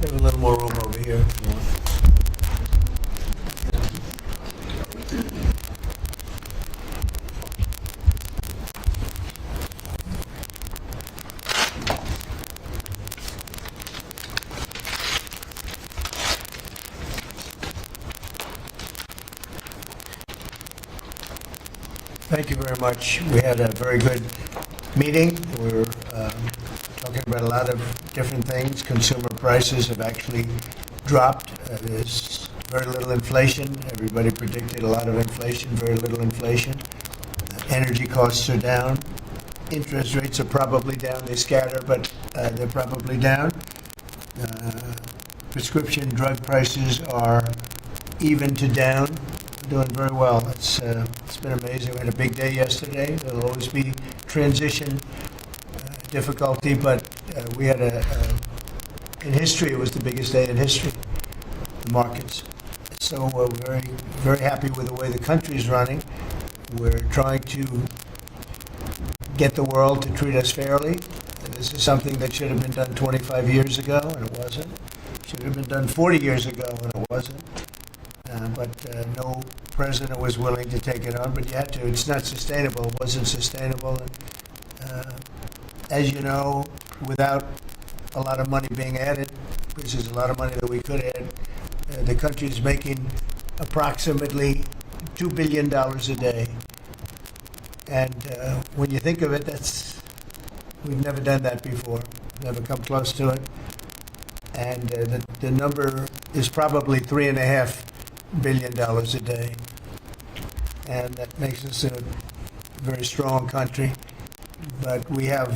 have a little more room over here if you want. Thank you very much. We had a very good meeting. We were talking about a lot of different things. Consumer prices have actually dropped. There's very little inflation. Everybody predicted a lot of inflation, very little inflation. Energy costs are down. Interest rates are probably down. They scatter, but they're probably down. Prescription drug prices are even to down. Doing very well. It's been amazing. We had a big day yesterday. There'll always be transition difficulty, but we had in history, it was the biggest day in history, the markets. So we're very, very happy with the way the country is running. We're trying to get the world to treat us fairly. And this is something that should have been done 25 years ago, and it wasn't. Should have been done 40 years ago, and it wasn't. But no president was willing to take it on, but you had to. It's not sustainable. It wasn't sustainable. And, as you know, without a lot of money being added, which is a lot of money that we could add, the country is making approximately $2 billion a day. And when you think of it, we've never done that before, never come close to it. And the number is probably $3.5 billion a day. And that makes us a very strong country. But we have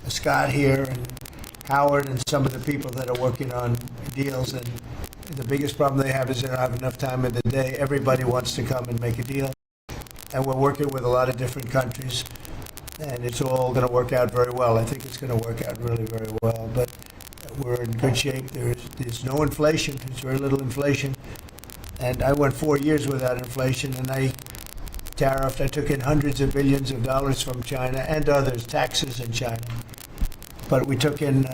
Scott here and Howard and some of the people that are working on deals, and the biggest problem they have is they don't have enough time in the day. Everybody wants to come and make a deal. And we're working with a lot of different countries, and it's all going to work out very well. I think it's going to work out really very well. But we're in good shape. There's no inflation. There's very little inflation. And I went 4 years without inflation, and I took in hundreds of billions of dollars from China and others, taxes in China. But we took in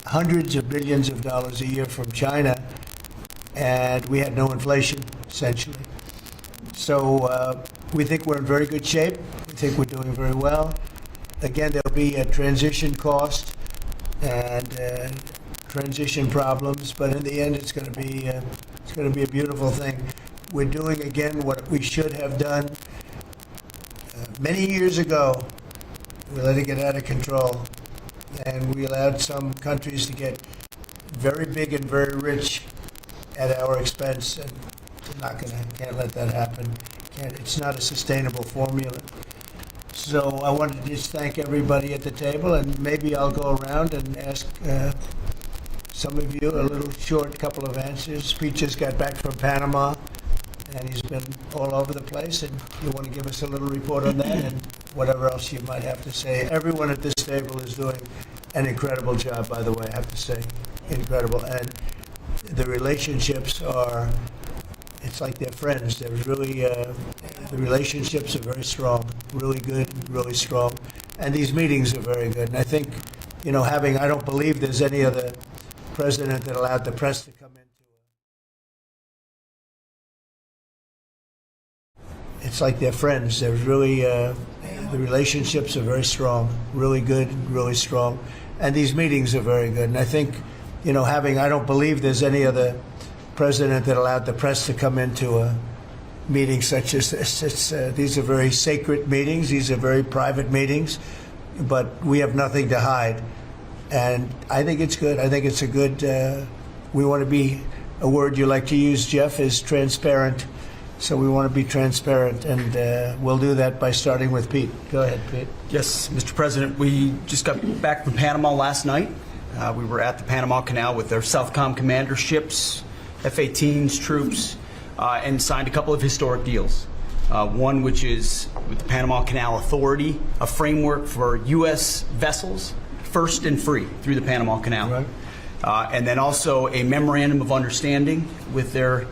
hundreds of billions of dollars a year from China, and we had no inflation, essentially. So we think we're in very good shape. We think we're doing very well. Again, there'll be a transition cost and transition problems, but in the end, it's going to be a beautiful thing. We're doing, again, what we should have done many years ago. We let it get out of control, and we allowed some countries to get very big and very rich at our expense, and can't let that happen. It's not a sustainable formula. So I wanted to just thank everybody at the table, and maybe I'll go around and ask some of you a little short couple of answers. Pete just got back from Panama, and he's been all over the place, and you want to give us a little report on that and whatever else you might have to say. Everyone at this table is doing an incredible job, by the way, I have to say. Incredible. And the relationships are, it's like they're friends. There's really, the relationships are very strong, really good, really strong. And these meetings are very good. And I think, I don't believe there's any other president that allowed the press to come into it. It's like they're friends. There's really, the relationships are very strong, really good, really strong. And these meetings are very good. And I think, I don't believe there's any other president that allowed the press to come into a meeting such as this. These are very sacred meetings. These are very private meetings, but we have nothing to hide. And I think it's good. I think it's a good, we want to be, a word you like to use, Jeff, is transparent. So we want to be transparent, and we'll do that by starting with Pete. Go ahead, Pete. Yes, Mr. President, we just got back from Panama last night. We were at the Panama Canal with their Southcom commander ships, F-18s, troops, and signed a couple of historic deals. One which is with the Panama Canal Authority, a framework for U.S. vessels, first and free through the Panama Canal. Right. And then also a memorandum of understanding with their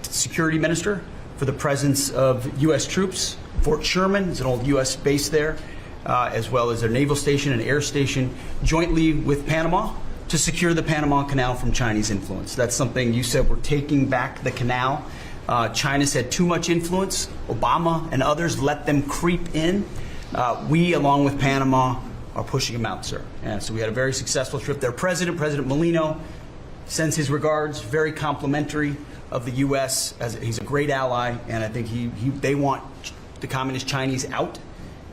security minister for the presence of U.S. troops. Fort Sherman is an old U.S. base there, as well as their naval station and air station, jointly with Panama, to secure the Panama Canal from Chinese influence. That's something you said, we're taking back the canal. China's had too much influence. Obama and others let them creep in. We, along with Panama, are pushing them out, sir. And so we had a very successful trip there. President Molino sends his regards, very complimentary of the U.S. as he's a great ally, and I think they want the communist Chinese out.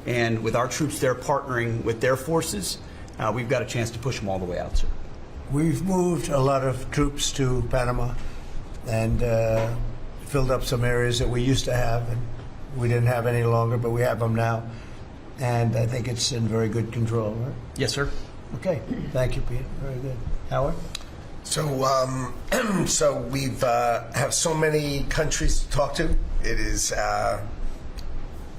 And with our troops there partnering with their forces, we've got a chance to push them all the way out, sir. We've moved a lot of troops to Panama and filled up some areas that we used to have, and we didn't have any longer, but we have them now. And I think it's in very good control, right? Yes, sir. Okay. Thank you, Pete. Very good. Howard? So, so we've have so many countries to talk to. It is,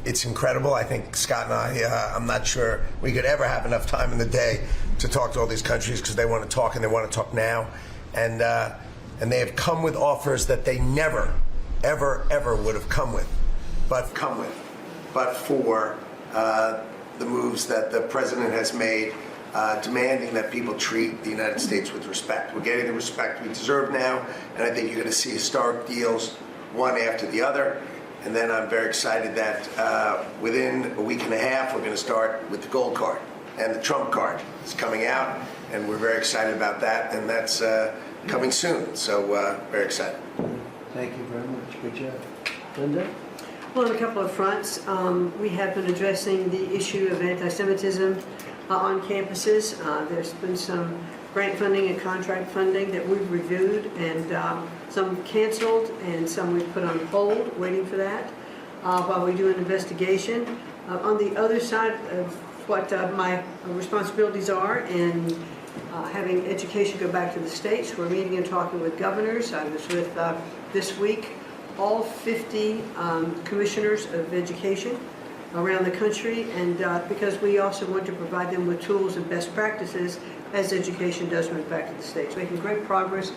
it's incredible. I think Scott and I, I'm not sure we could ever have enough time in the day to talk to all these countries because they want to talk and they want to talk now, and they have come with offers that they never, ever would have come with, but for the moves that the president has made, demanding that people treat the United States with respect. We're getting the respect we deserve now, and I think you're going to see historic deals, one after the other. And then I'm very excited that within a week and a half, we're going to start with the gold card, and the Trump card is coming out, and we're very excited about that, and that's coming soon. So very excited. Thank you very much. Good job. Linda? Well, on a couple of fronts, we have been addressing the issue of anti-Semitism on campuses. There's been some grant funding and contract funding that we've reviewed, and some canceled and some we've put on hold, waiting for that, while we do an investigation. On the other side of what my responsibilities are in having education go back to the states, we're meeting and talking with governors. I was with, this week, all 50 commissioners of education around the country, and because we also want to provide them with tools and best practices as education does move back to the states. Making great progress,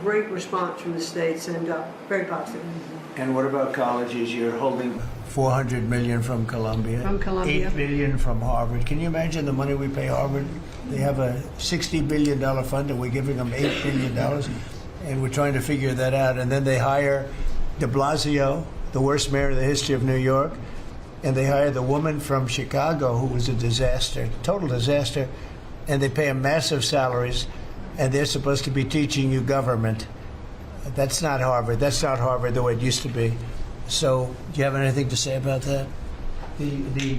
great response from the states, and very positive. And what about colleges? You're holding $400 million from Columbia. From Columbia. $8 billion from Harvard. Can you imagine the money we pay Harvard? They have a $60 billion fund, and we're giving them $8 billion, and we're trying to figure that out. And then they hire de Blasio, the worst mayor in the history of New York, and they hire the woman from Chicago who was a disaster, total disaster, and they pay them massive salaries, and they're supposed to be teaching you government. That's not Harvard. That's not Harvard the way it used to be. So do you have anything to say about that? The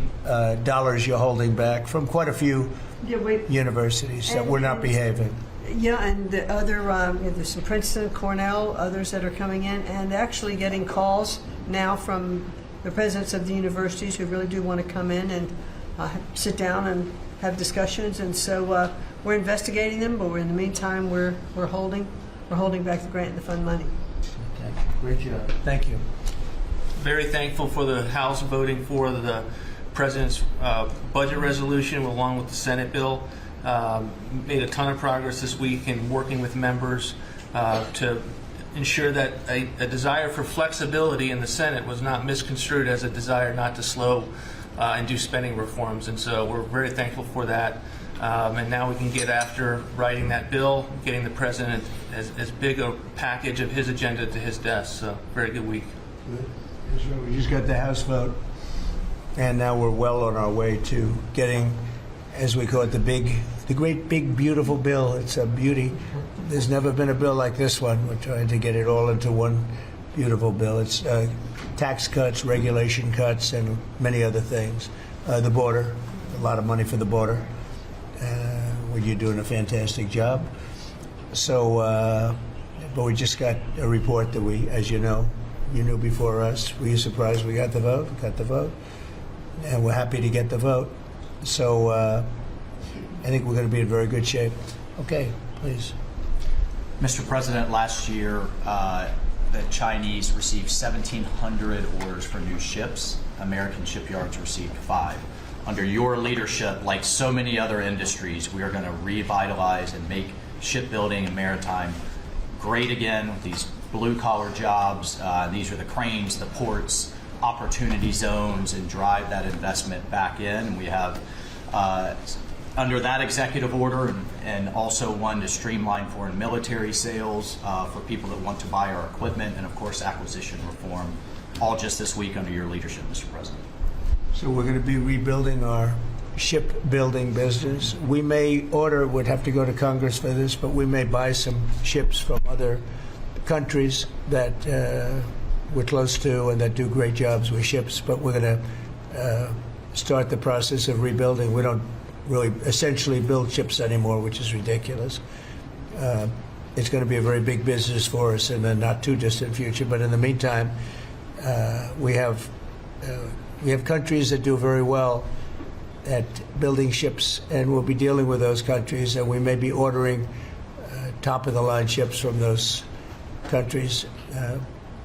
dollars you're holding back from quite a few universities that were not behaving. Yeah, and the other, there's some Princeton, Cornell, others that are coming in, and actually getting calls now from the presidents of the universities who really do want to come in and sit down and have discussions. And so we're investigating them, but in the meantime, we're holding back the grant and the fund money. Okay. Great job. Thank you. Very thankful for the House voting for the president's budget resolution along with the Senate bill. Made a ton of progress this week in working with members to ensure that a desire for flexibility in the Senate was not misconstrued as a desire not to slow and do spending reforms. And so we're very thankful for that. And now we can get after writing that bill, getting the president as big a package of his agenda to his desk. So very good week. Good. We just got the House vote, and now we're well on our way to getting, as we call it, the great big beautiful bill. It's a beauty. There's never been a bill like this one. We're trying to get it all into one beautiful bill. It's tax cuts, regulation cuts, and many other things. The border, a lot of money for the border. Well, you're doing a fantastic job. So, but we just got a report that we, as you know, you knew before us. Were you surprised we got the vote? We got the vote. And we're happy to get the vote. So I think we're going to be in very good shape. Okay, please. Mr. President, last year the Chinese received 1,700 orders for new ships. American shipyards received 5. Under your leadership, like so many other industries, we are going to revitalize and make shipbuilding and maritime great again with these blue-collar jobs. These are the cranes, the ports, opportunity zones, and drive that investment back in. We have under that executive order, and also one to streamline foreign military sales for people that want to buy our equipment, and of course acquisition reform, all just this week under your leadership, Mr. President. So we're going to be rebuilding our shipbuilding business. We may order, would have to go to Congress for this, but we may buy some ships from other countries that we're close to and that do great jobs with ships, but we're going to start the process of rebuilding. We don't really essentially build ships anymore, which is ridiculous. It's going to be a very big business for us in the not too distant future, but in the meantime, we have countries that do very well at building ships, and we'll be dealing with those countries, and we may be ordering top-of-the-line ships from those countries,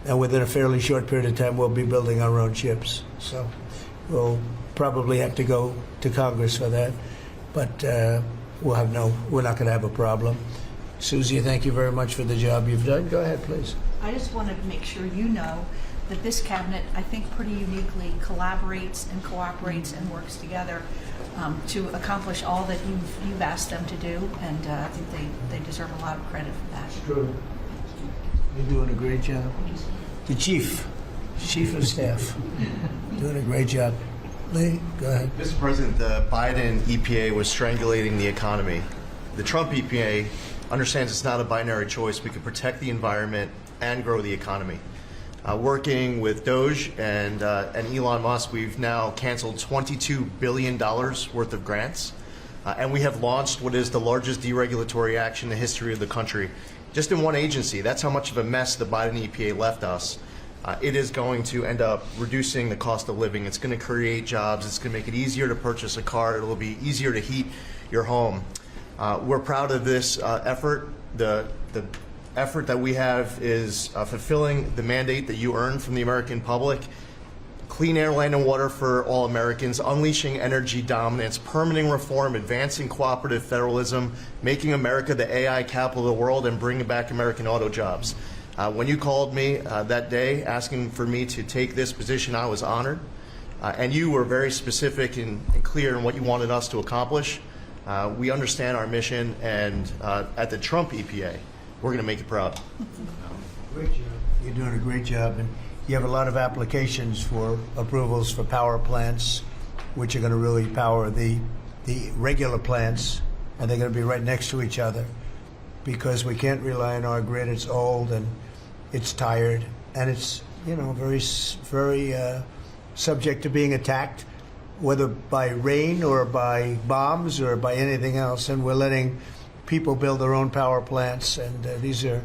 and within a fairly short period of time, we'll be building our own ships. So we'll probably have to go to Congress for that, but we're not going to have a problem. Susie, thank you very much for the job you've done. Go ahead, please. I just wanted to make sure you know that this cabinet, I think, pretty uniquely collaborates and cooperates and works together to accomplish all that you've asked them to do, and I think they deserve a lot of credit for that. True. You're doing a great job. The chief of staff, doing a great job. Lee, go ahead. Mr. President, the Biden EPA was strangulating the economy. The Trump EPA understands it's not a binary choice. We can protect the environment and grow the economy. Working with Doge and Elon Musk, we've now canceled $22 billion worth of grants, and we have launched what is the largest deregulatory action in the history of the country, just in one agency. That's how much of a mess the Biden EPA left us. It is going to end up reducing the cost of living. It's going to create jobs. It's going to make it easier to purchase a car. It will be easier to heat your home. We're proud of this effort. The effort that we have is fulfilling the mandate that you earned from the American public. Clean air, land, and water for all Americans, unleashing energy dominance, permitting reform, advancing cooperative federalism, making America the AI capital of the world, and bringing back American auto jobs. When you called me that day asking for me to take this position, I was honored. And you were very specific and clear in what you wanted us to accomplish. We understand our mission, and at the Trump EPA, we're going to make you proud. Great job. You're doing a great job, and you have a lot of applications for approvals for power plants, which are going to really power the regular plants, and they're going to be right next to each other, because we can't rely on our grid. It's old and it's tired, and it's very subject to being attacked, whether by rain or by bombs or by anything else. And we're letting people build their own power plants, and these are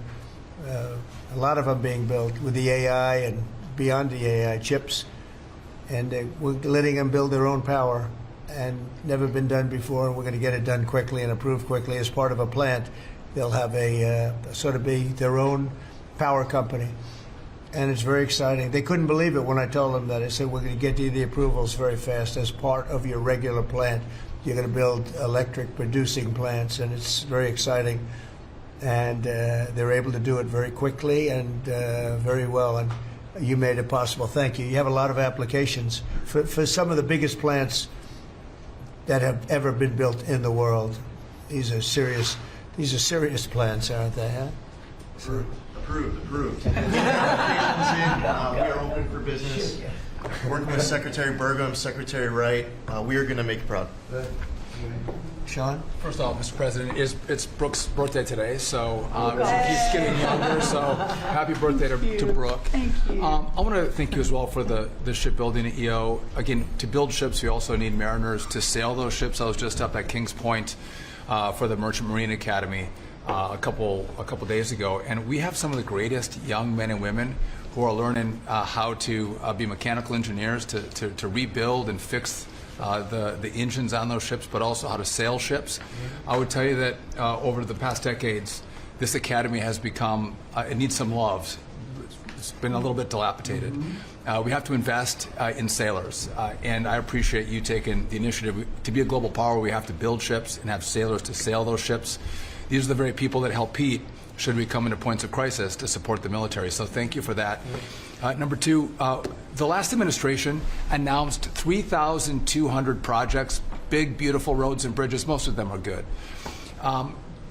a lot of them being built with the AI and beyond the AI chips, and we're letting them build their own power, and never been done before, and we're going to get it done quickly and approved quickly as part of a plant. They'll have a sort of be their own power company, and it's very exciting. They couldn't believe it when I told them that. I said, we're going to get you the approvals very fast as part of your regular plant. You're going to build electric producing plants, and it's very exciting. And they're able to do it very quickly and very well, and you made it possible. Thank you. You have a lot of applications for some of the biggest plants that have ever been built in the world. These are serious plants, aren't they? Huh? Approved. We are open for business. Working with Secretary Burgum, Secretary Wright, we are going to make you proud. Sean? First off, Mr. President, it's Brooke's birthday today, so she's getting younger, so happy birthday to Brooke. Thank you. I want to thank you as well for the shipbuilding at EO. Again, to build ships, we also need mariners to sail those ships. I was just up at Kings Point for the Merchant Marine Academy a couple days ago, and we have some of the greatest young men and women who are learning how to be mechanical engineers, to rebuild and fix the engines on those ships, but also how to sail ships. I would tell you that over the past decades, this academy has become, it needs some love. It's been a little bit dilapidated. We have to invest in sailors, and I appreciate you taking the initiative. To be a global power, we have to build ships and have sailors to sail those ships. These are the very people that help Pete should we come into points of crisis to support the military. So thank you for that. Number two, the last administration announced 3,200 projects big, beautiful roads and bridges. Most of them are good.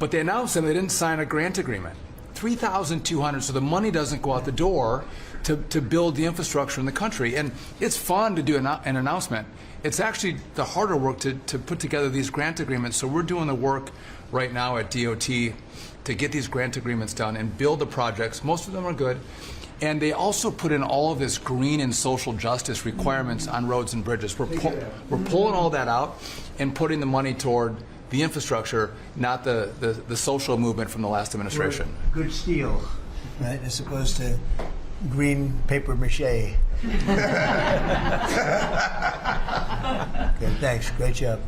But they announced them, they didn't sign a grant agreement. 3,200, so the money doesn't go out the door to build the infrastructure in the country. And it's fun to do an announcement. It's actually the harder work to put together these grant agreements. So we're doing the work right now at DOT to get these grant agreements done and build the projects. Most of them are good. And they also put in all of this green and social justice requirements on roads and bridges. We're pulling all that out and putting the money toward the infrastructure, not the social movement from the last administration. Good steel, right, as opposed to green paper mache. Okay, thanks. Great job.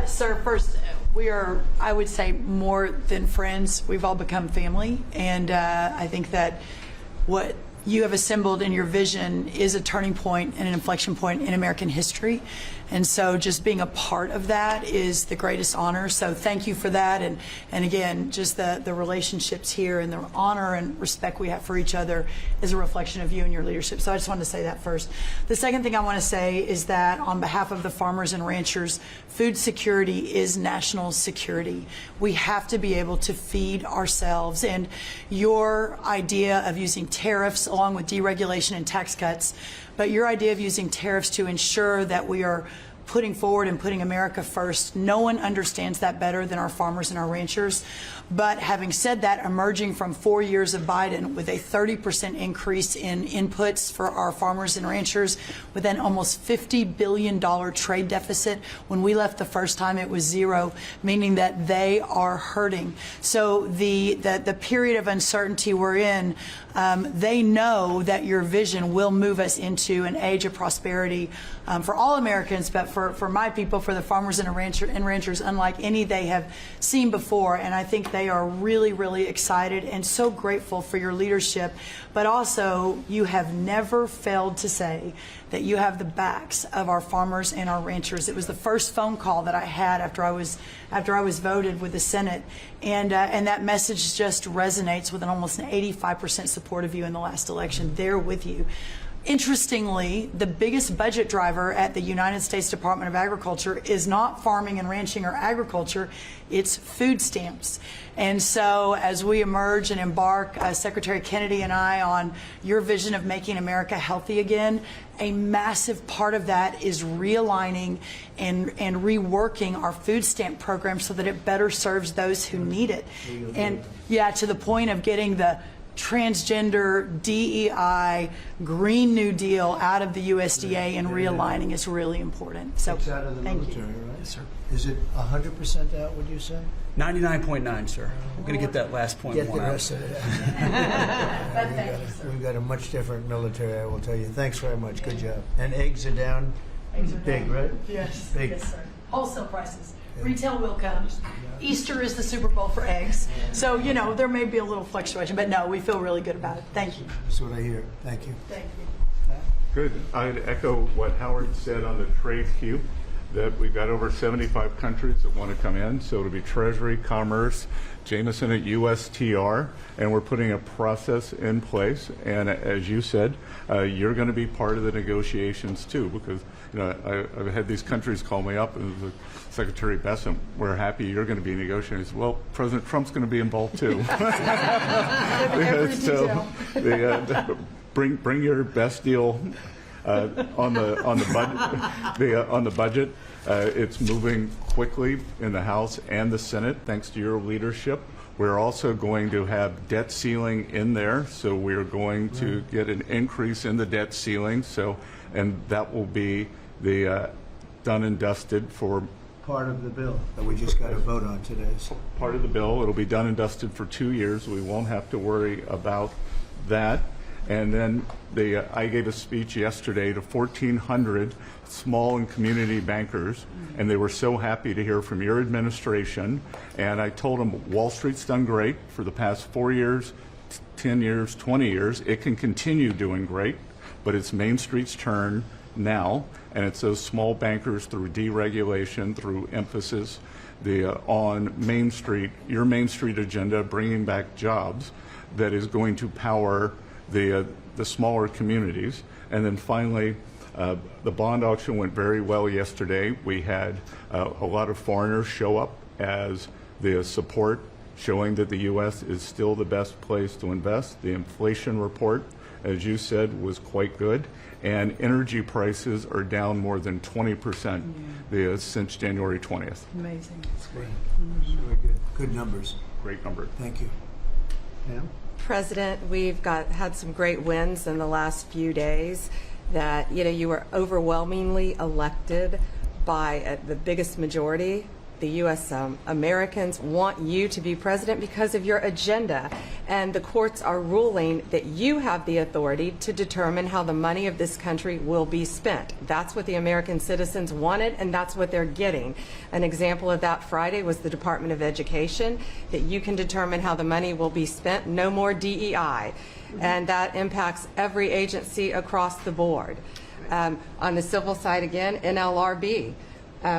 Sir, first, we are, I would say, more than friends. We've all become family, and I think that what you have assembled in your vision is a turning point and an inflection point in American history. And so just being a part of that is the greatest honor. So thank you for that. And again, just the relationships here and the honor and respect we have for each other is a reflection of you and your leadership. So I just wanted to say that first. The second thing I want to say is that on behalf of the farmers and ranchers, food security is national security. We have to be able to feed ourselves. And your idea of using tariffs along with deregulation and tax cuts, but your idea of using tariffs to ensure that we are putting forward and putting America first, no one understands that better than our farmers and our ranchers. But having said that, emerging from 4 years of Biden with a 30% increase in inputs for our farmers and ranchers, with an almost $50 billion trade deficit. When we left the first time, it was zero, meaning that they are hurting. So the period of uncertainty we're in, they know that your vision will move us into an age of prosperity for all Americans, but for my people, for the farmers and ranchers, unlike any they have seen before. And I think they are really, really excited and so grateful for your leadership. But also, you have never failed to say that you have the backs of our farmers and our ranchers. It was the first phone call that I had after I was voted with the Senate, and that message just resonates with almost an 85% support of you in the last election. They're with you. Interestingly, the biggest budget driver at the United States Department of Agriculture is not farming and ranching or agriculture, it's food stamps. And so as we emerge and embark, Secretary Kennedy and I, on your vision of making America healthy again, a massive part of that is realigning and reworking our food stamp program so that it better serves those who need it. And yeah, to the point of getting the transgender, DEI, Green New Deal out of the USDA and realigning is really important. So It's out of the thank military, you. right? Yes, sir. Is it 100% out, would you say? 99.9, sir. We're going to get that last point Get the one out. rest of it. But thank you, sir. We've got a much different military, I will tell you. Thanks very much. Good job. And eggs are down. Eggs are Big, down. right? Yes, Big. yes, sir. Wholesale prices. Retail will come. Easter is the Super Bowl for eggs. So, you know, there may be a little fluctuation, but no, we feel really good about it. Thank you. That's what I hear. Thank you. Thank you. Good. I'd echo what Howard said on the trade queue, that we've got over 75 countries that want to come in. So it'll be Treasury, Commerce, Jameson at USTR, and we're putting a process in place. And as you said, you're going to be part of the negotiations too, because I've had these countries call me up and the Secretary Bessent, we're happy you're going to be negotiating. I said, well, President Trump's going to be involved too. So bring your best deal on the budget. It's moving quickly in the House and the Senate, thanks to your leadership. We're also going to have debt ceiling in there, so we're going to get an increase in the debt ceiling. So, and that will be the done and dusted for Part of the bill that we just got to vote on today. So. part of the bill. It'll be done and dusted for 2 years. We won't have to worry about that. And then I gave a speech yesterday to 1,400 small and community bankers, and they were so happy to hear from your administration. And I told them Wall Street's done great for the past 4 years, 10 years, 20 years. It can continue doing great, but it's Main Street's turn now, and it's those small bankers through deregulation, through emphasis on Main Street, your Main Street agenda, bringing back jobs, that is going to power the smaller communities. And then finally, The bond auction went very well yesterday. We had a lot of foreigners show up as the support, showing that the U.S. is still the best place to invest. The inflation report, as you said, was quite good. And energy prices are down more than 20% since January 20th. Amazing. That's great. Very good. Good numbers. Great number. Thank you. Pam? President, we've had some great wins in the last few days. That you were overwhelmingly elected by the biggest majority. The U.S. Americans want you to be president because of your agenda, and the courts are ruling that you have the authority to determine how the money of this country will be spent. That's what the American citizens wanted, and that's what they're getting. An example of that Friday was the Department of Education, that you can determine how the money will be spent. No more DEI, and that impacts every agency across the board. On the civil side again, NLRB.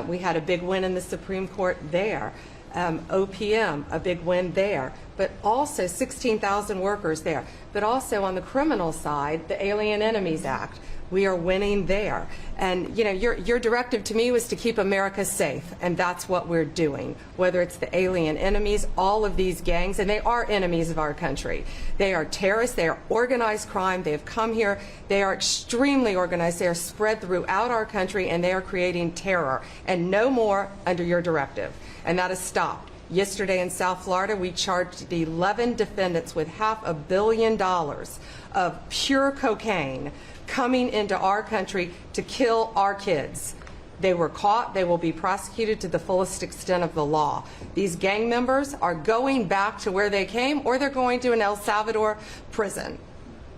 We had a big win in the Supreme Court there. OPM, a big win there. But also 16,000 workers there. But also on the criminal side, the Alien Enemies Act. We are winning there. And your directive to me was to keep America safe, and that's what we're doing. Whether it's the alien enemies, all of these gangs, and they are enemies of our country. They are terrorists, they are organized crime, they have come here, they are extremely organized, they are spread throughout our country, and they are creating terror. And no more under your directive. And that is stopped. Yesterday in South Florida, we charged the 11 defendants with $500 million of pure cocaine coming into our country to kill our kids. They were caught. They will be prosecuted to the fullest extent of the law. These gang members are going back to where they came, or they're going to an El Salvador prison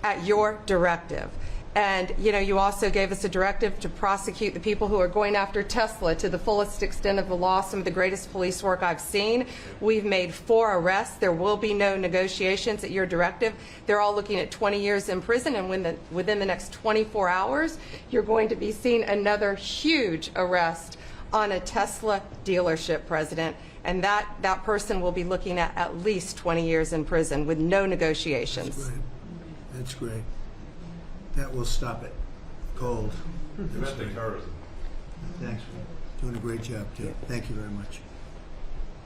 at your directive. And you also gave us a directive to prosecute the people who are going after Tesla to the fullest extent of the law, some of the greatest police work I've seen. We've made 4 arrests. There will be no negotiations at your directive. They're all looking at 20 years in prison, and within the next 24 hours, you're going to be seeing another huge arrest on a Tesla dealership, President. And that person will be looking at least 20 years in prison with no negotiations. That's great. That's great. That will stop it. Cold. Domestic terrorism. Thanks. Doing a great job, too. Thank you very much.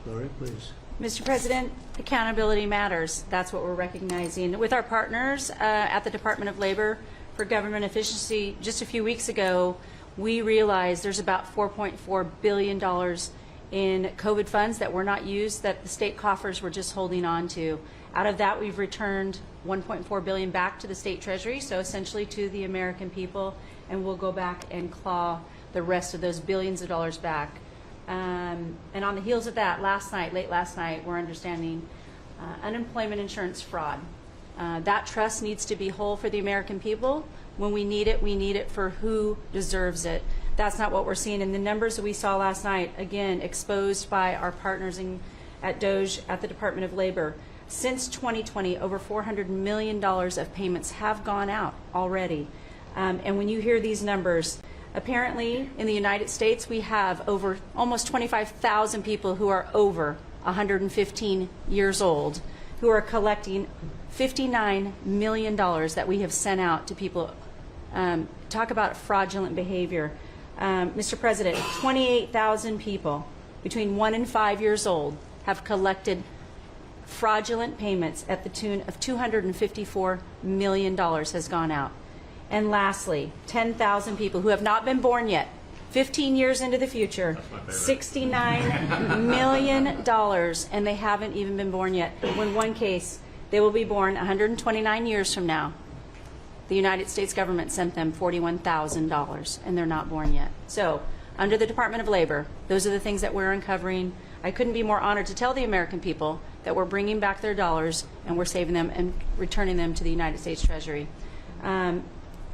Gloria, please. Mr. President, accountability matters. That's what we're recognizing. With our partners at the Department of Labor for Government Efficiency, just a few weeks ago, we realized there's about $4.4 billion in COVID funds that were not used, that the state coffers were just holding on to. Out of that, we've returned $1.4 billion back to the state treasury, so essentially to the American people, and we'll go back and claw the rest of those billions of dollars back. And on the heels of that, late last night, we're understanding unemployment insurance fraud. That trust needs to be whole for the American people. When we need it for who deserves it. That's not what we're seeing. And the numbers that we saw last night, again, exposed by our partners at DOJ at the Department of Labor. Since 2020, over $400 million of payments have gone out already. And when you hear these numbers, apparently in the United States, we have over almost 25,000 people who are over 115 years old who are collecting $59 million that we have sent out to people. Talk about fraudulent behavior. Mr. President, 28,000 people between 1 and 5 years old have collected fraudulent payments at the tune of $254 million has gone out. And lastly, 10,000 people who have not been born yet, 15 years into the future, $69 million, and they haven't even been born yet. In one case, they will be born 129 years from now. The United States government sent them $41,000, and they're not born yet. So, under the Department of Labor, those are the things that we're uncovering. I couldn't be more honored to tell the American people that we're bringing back their dollars and we're saving them and returning them to the United States Treasury.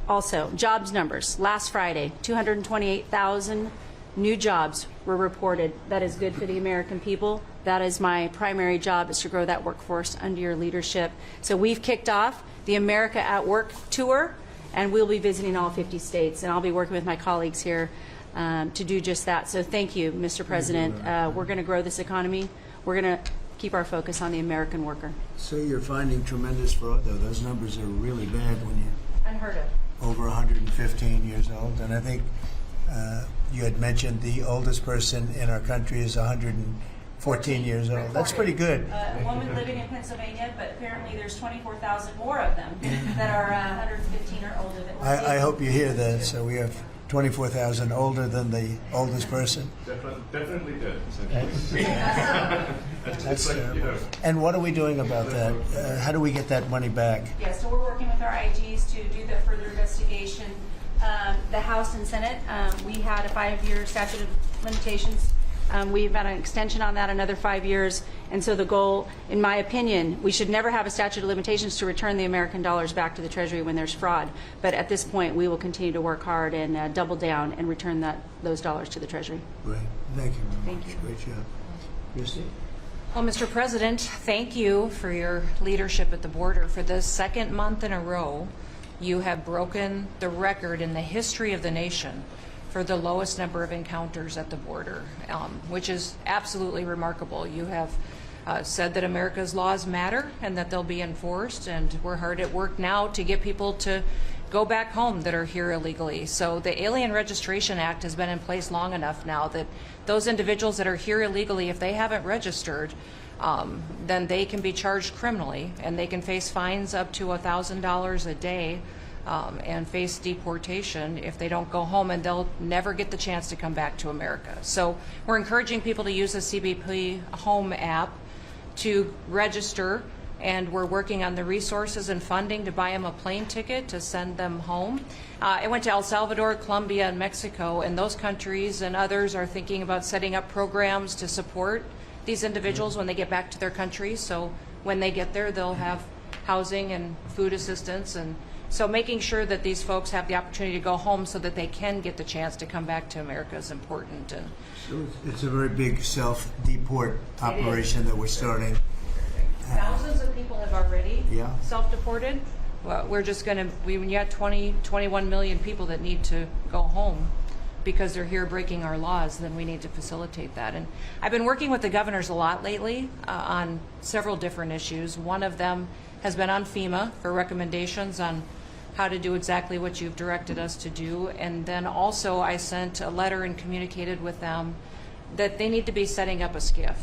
Also, jobs numbers. Last Friday, 228,000 new jobs were reported. That is good for the American people. That is my primary job, is to grow that workforce under your leadership. So we've kicked off the America at Work tour, and we'll be visiting all 50 states, and I'll be working with my colleagues here to do just that. So thank you, Mr. President. We're going to grow this economy. We're going to keep our focus on the American worker. So you're finding tremendous fraud, though. Those numbers are really bad when you... Unheard of. over 115 years old. And I think you had mentioned the oldest person in our country is 114 years old. That's pretty good. A woman living in Pennsylvania, but apparently there's 24,000 more of them that are 115 or older. I hope you hear that. So we have 24,000 older than the oldest person. Definitely good. That's terrible. And what are we doing about that? How do we get that money back? Yeah, so we're working with our IGs to do the further investigation. The House and Senate, we had a 5-year statute of limitations. We've had an extension on that, another 5 years. And so the goal, in my opinion, we should never have a statute of limitations to return the American dollars back to the Treasury when there's fraud. But at this point, we will continue to work hard and double down and return those dollars to the Treasury. Great. Thank you very much. Thank you. Great job. Christy? Well, Mr. President, thank you for your leadership at the border. For the second month in a row, you have broken the record in the history of the nation for the lowest number of encounters at the border, which is absolutely remarkable. You have said that America's laws matter and that they'll be enforced, and we're hard at work now to get people to go back home that are here illegally. So the Alien Registration Act has been in place long enough now that those individuals that are here illegally, if they haven't registered, then they can be charged criminally, and they can face fines up to $1,000 a day and face deportation if they don't go home, and they'll never get the chance to come back to America. So we're encouraging people to use the CBP Home app to register, and we're working on the resources and funding to buy them a plane ticket to send them home. I went to El Salvador, Colombia, and Mexico, and those countries and others are thinking about setting up programs to support these individuals when they get back to their countries. So when they get there, they'll have housing and food assistance, and so making sure that these folks have the opportunity to go home so that they can get the chance to come back to America is important. And So it's a very big self-deport operation that we're starting. thousands of people have already Yeah. self-deported. Well, we're just going to, when you got 21 million people that need to go home because they're here breaking our laws, then we need to facilitate that. And I've been working with the governors a lot lately on several different issues. One of them has been on FEMA for recommendations on how to do exactly what you've directed us to do. And then also I sent a letter and communicated with them that they need to be setting up a SCIF.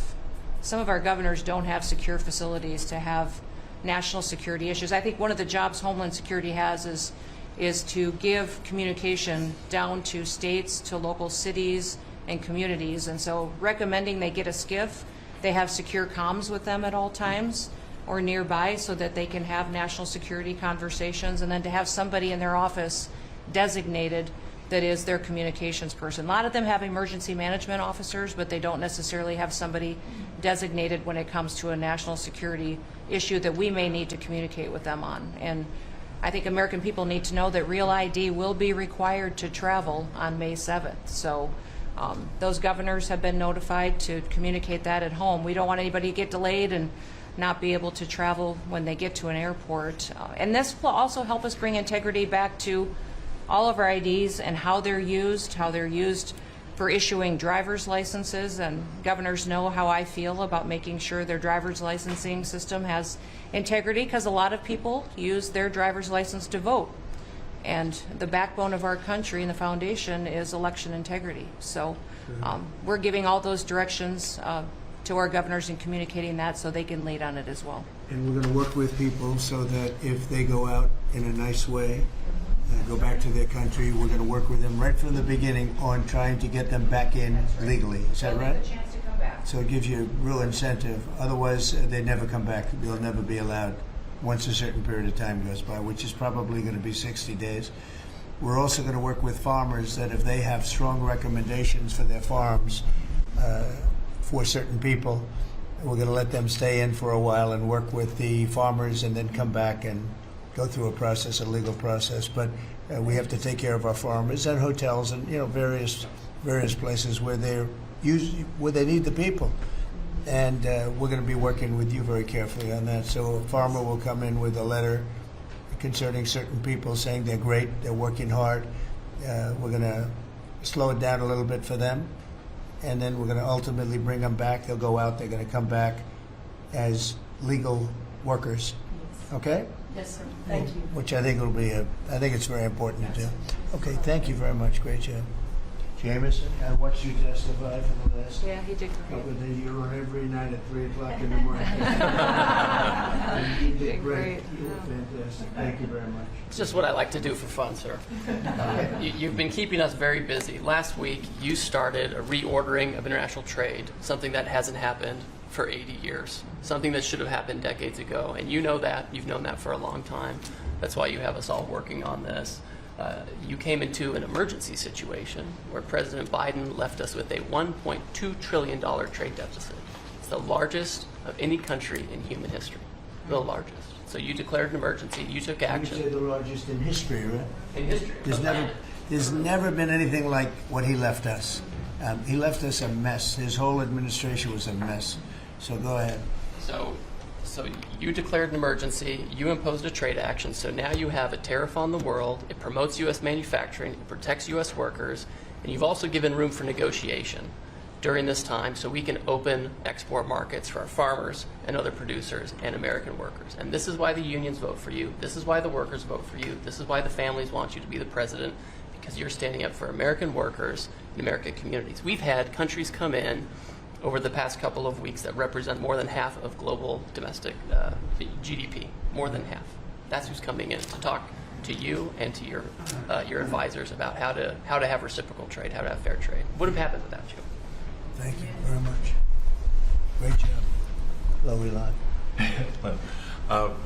Some of our governors don't have secure facilities to have national security issues. I think one of the jobs Homeland Security has is to give communication down to states, to local cities and communities. And so recommending they get a SCIF, they have secure comms with them at all times or nearby so that they can have national security conversations, and then to have somebody in their office designated that is their communications person. A lot of them have emergency management officers, but they don't necessarily have somebody designated when it comes to a national security issue that we may need to communicate with them on. And I think American people need to know that Real ID will be required to travel on May 7th. So those governors have been notified to communicate that at home. We don't want anybody to get delayed and not be able to travel when they get to an airport. And this will also help us bring integrity back to all of our IDs and how they're used for issuing driver's licenses. And governors know how I feel about making sure their driver's licensing system has integrity, because a lot of people use their driver's license to vote. And the backbone of our country and the foundation is election integrity. So we're giving all those directions to our governors and communicating that so they can lead on it as well. And we're going to work with people so that if they go out in a nice way, go back to their country, we're going to work with them right from the beginning on trying to get them back in legally. Is that right? A chance to come back. So it gives you a real incentive. Otherwise, they never come back. They'll never be allowed once a certain period of time goes by, which is probably going to be 60 days. We're also going to work with farmers that if they have strong recommendations for their farms for certain people, we're going to let them stay in for a while and work with the farmers and then come back and go through a process, a legal process. But we have to take care of our farmers and hotels and various places where they need the people. And we're going to be working with you very carefully on that. So a farmer will come in with a letter concerning certain people saying they're great, they're working hard. We're going to slow it down a little bit for them, and then we're going to ultimately bring them back. They'll go out, they're going to come back as legal workers. Okay? Yes, sir. Thank you. Which I think will be I think it's very important to do. Okay, thank you very much. Great job. Jameson, I watched you testify for the last Yeah, he did great. couple of days. You were on every night at 3 o'clock in the morning. You did great. You were fantastic. Thank you very much. It's just what I like to do for fun, sir. You've been keeping us very busy. Last week, you started a reordering of international trade, something that hasn't happened for 80 years, something that should have happened decades ago. And you know that. You've known that for a long time. That's why you have us all working on this. You came into an emergency situation where President Biden left us with a $1.2 trillion trade deficit. It's the largest of any country in human history, the largest. So you declared an emergency, you took action. You say the largest in history, right? In history. There's never been anything like what he left us. He left us a mess. His whole administration was a mess. So go ahead. So you declared an emergency, you imposed a trade action, so now you have a tariff on the world, it promotes U.S. manufacturing, it protects U.S. workers, and you've also given room for negotiation during this time so we can open export markets for our farmers and other producers and American workers. And this is why the unions vote for you, this is why the workers vote for you, this is why the families want you to be the president, because you're standing up for American workers and American communities. We've had countries come in over the past couple of weeks that represent more than half of global domestic GDP, more than half. That's who's coming in to talk to you and to your advisors about how to have reciprocal trade, how to have fair trade. Wouldn't have happened without you. Thank you very much. Great job. Lovely lot.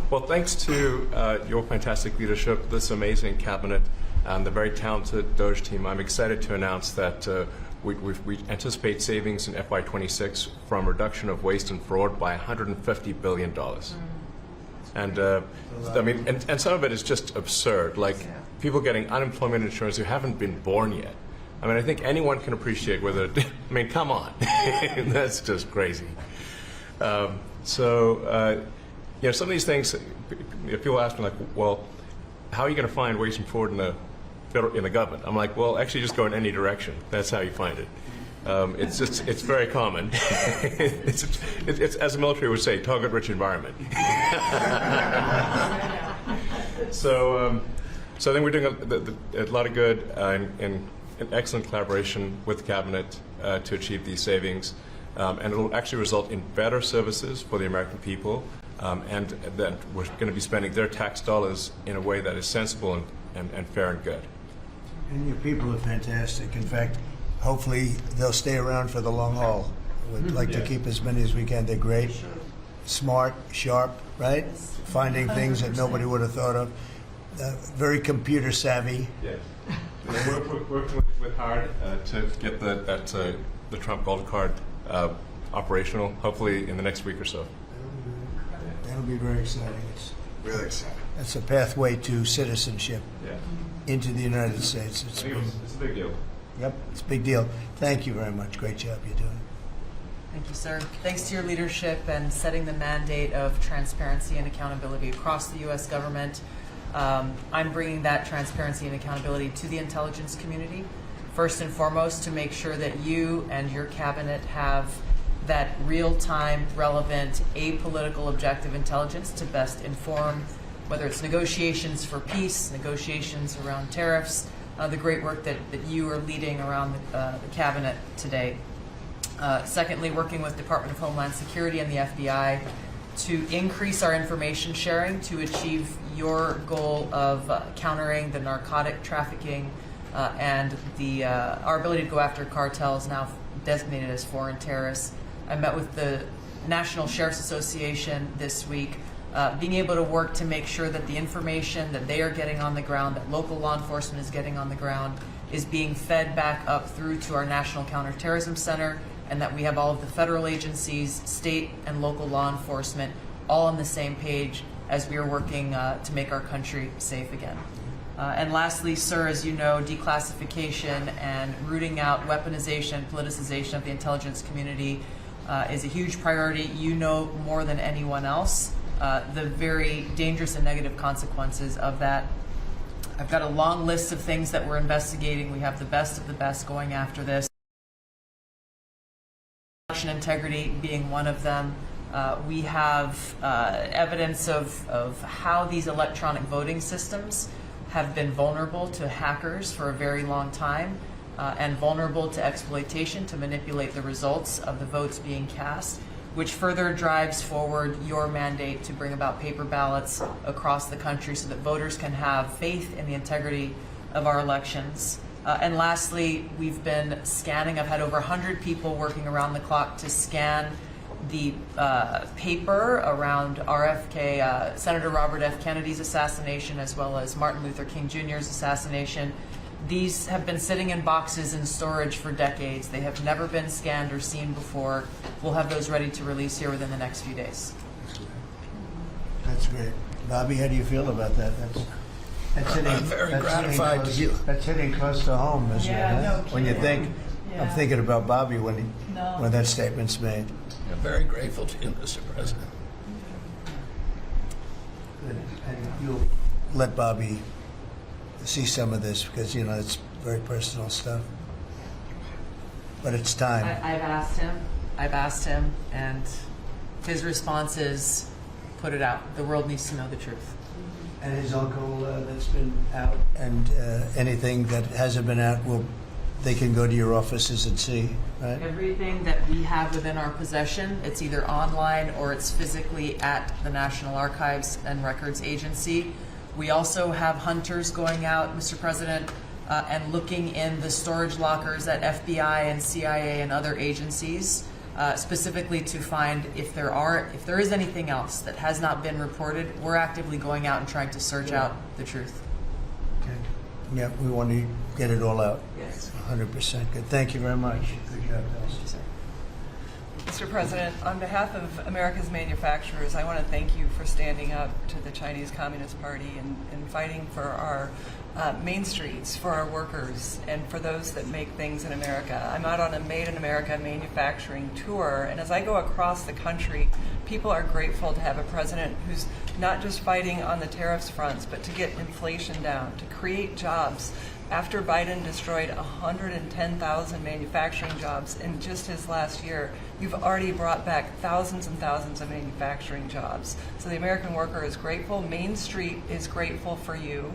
Well, thanks to your fantastic leadership, this amazing cabinet, and the very talented DOGE team, I'm excited to announce that we anticipate savings in FY26 from reduction of waste and fraud by $150 billion. And I mean, and some of it is just absurd, like people getting unemployment insurance who haven't been born yet. I mean, I think anyone can appreciate whether, I mean, come on, that's just crazy. You know, some of these things, people ask me like, well, how are you going to find waste and fraud in the government? I'm like, well, actually just go in any direction. That's how you find it. It's very common. it's as the military would say, target-rich environment. So I think we're doing a lot of good in excellent collaboration with the cabinet to achieve these savings, and it will actually result in better services for the American people, and that we're going to be spending their tax dollars in a way that is sensible and fair and good. And your people are fantastic. In fact, hopefully they'll stay around for the long haul. We'd like to keep as many as we can. They're great, smart, sharp, right? Finding things that nobody would have thought of. Very computer savvy. Yes. We're working with hard to get the Trump Gold Card operational, hopefully in the next week or so. That'll be very exciting. It's Really exciting. That's a pathway to citizenship into the United States. It's a big deal. Yep, it's a big deal. Thank you very much. Great job you're doing. Thank you, sir. Thanks to your leadership and setting the mandate of transparency and accountability across the U.S. government. I'm bringing that transparency and accountability to the intelligence community, first and foremost, to make sure that you and your cabinet have that real-time, relevant, apolitical, objective intelligence to best inform whether it's negotiations for peace, negotiations around tariffs, the great work that you are leading around the cabinet today. Secondly, working with Department of Homeland Security and the FBI to increase our information sharing to achieve your goal of countering the narcotic trafficking and our ability to go after cartels now designated as foreign terrorists. I met with the National Sheriff's Association this week, being able to work to make sure that the information that they are getting on the ground, that local law enforcement is getting on the ground, is being fed back up through to our National Counterterrorism Center, and that we have all of the federal agencies, state and local law enforcement, all on the same page as we are working to make our country safe again. And lastly, sir, as you know, declassification and rooting out weaponization, politicization of the intelligence community is a huge priority. You know more than anyone else the very dangerous and negative consequences of that. I've got a long list of things that we're investigating. We have the best of the best going after this. Election integrity being one of them. We have evidence of how these electronic voting systems have been vulnerable to hackers for a very long time and vulnerable to exploitation to manipulate the results of the votes being cast, which further drives forward your mandate to bring about paper ballots across the country so that voters can have faith in the integrity of our elections. And lastly, we've been scanning. I've had over 100 people working around the clock to scan the paper around RFK, Senator Robert F. Kennedy's assassination, as well as Martin Luther King Jr.'s assassination. These have been sitting in boxes in storage for decades. They have never been scanned or seen before. We'll have those ready to release here within the next few days. That's great. Bobby, how do you feel about that? That's hitting, I'm very that's gratified to hear. That's hitting close to home, isn't it? No When you think, Yeah. I'm thinking about Bobby when that statement's made. I'm very grateful to you, Mr. President. And you'll let Bobby see some of this because, you know, it's very personal stuff. But it's time. I've asked him, and his response is, put it out. The world needs to know the truth. And his uncle that's been out, and anything that hasn't been out, they can go to your offices and see, right? Everything that we have within our possession, it's either online or it's physically at the National Archives and Records Agency. We also have hunters going out, Mr. President, and looking in the storage lockers at FBI and CIA and other agencies, specifically to find if there is anything else that has not been reported. We're actively going out and trying to search out the truth. Okay. Yeah, we want to get it all out. Yes. 100% good. Thank you very much. Good job, guys. Mr. President, on behalf of America's manufacturers, I want to thank you for standing up to the Chinese Communist Party and fighting for our main streets, for our workers, and for those that make things in America. I'm out on a Made in America manufacturing tour, and as I go across the country, people are grateful to have a president who's not just fighting on the tariffs fronts, but to get inflation down, to create jobs. After Biden destroyed 110,000 manufacturing jobs in just his last year, you've already brought back thousands and thousands of manufacturing jobs. So the American worker is grateful. Main Street is grateful for you.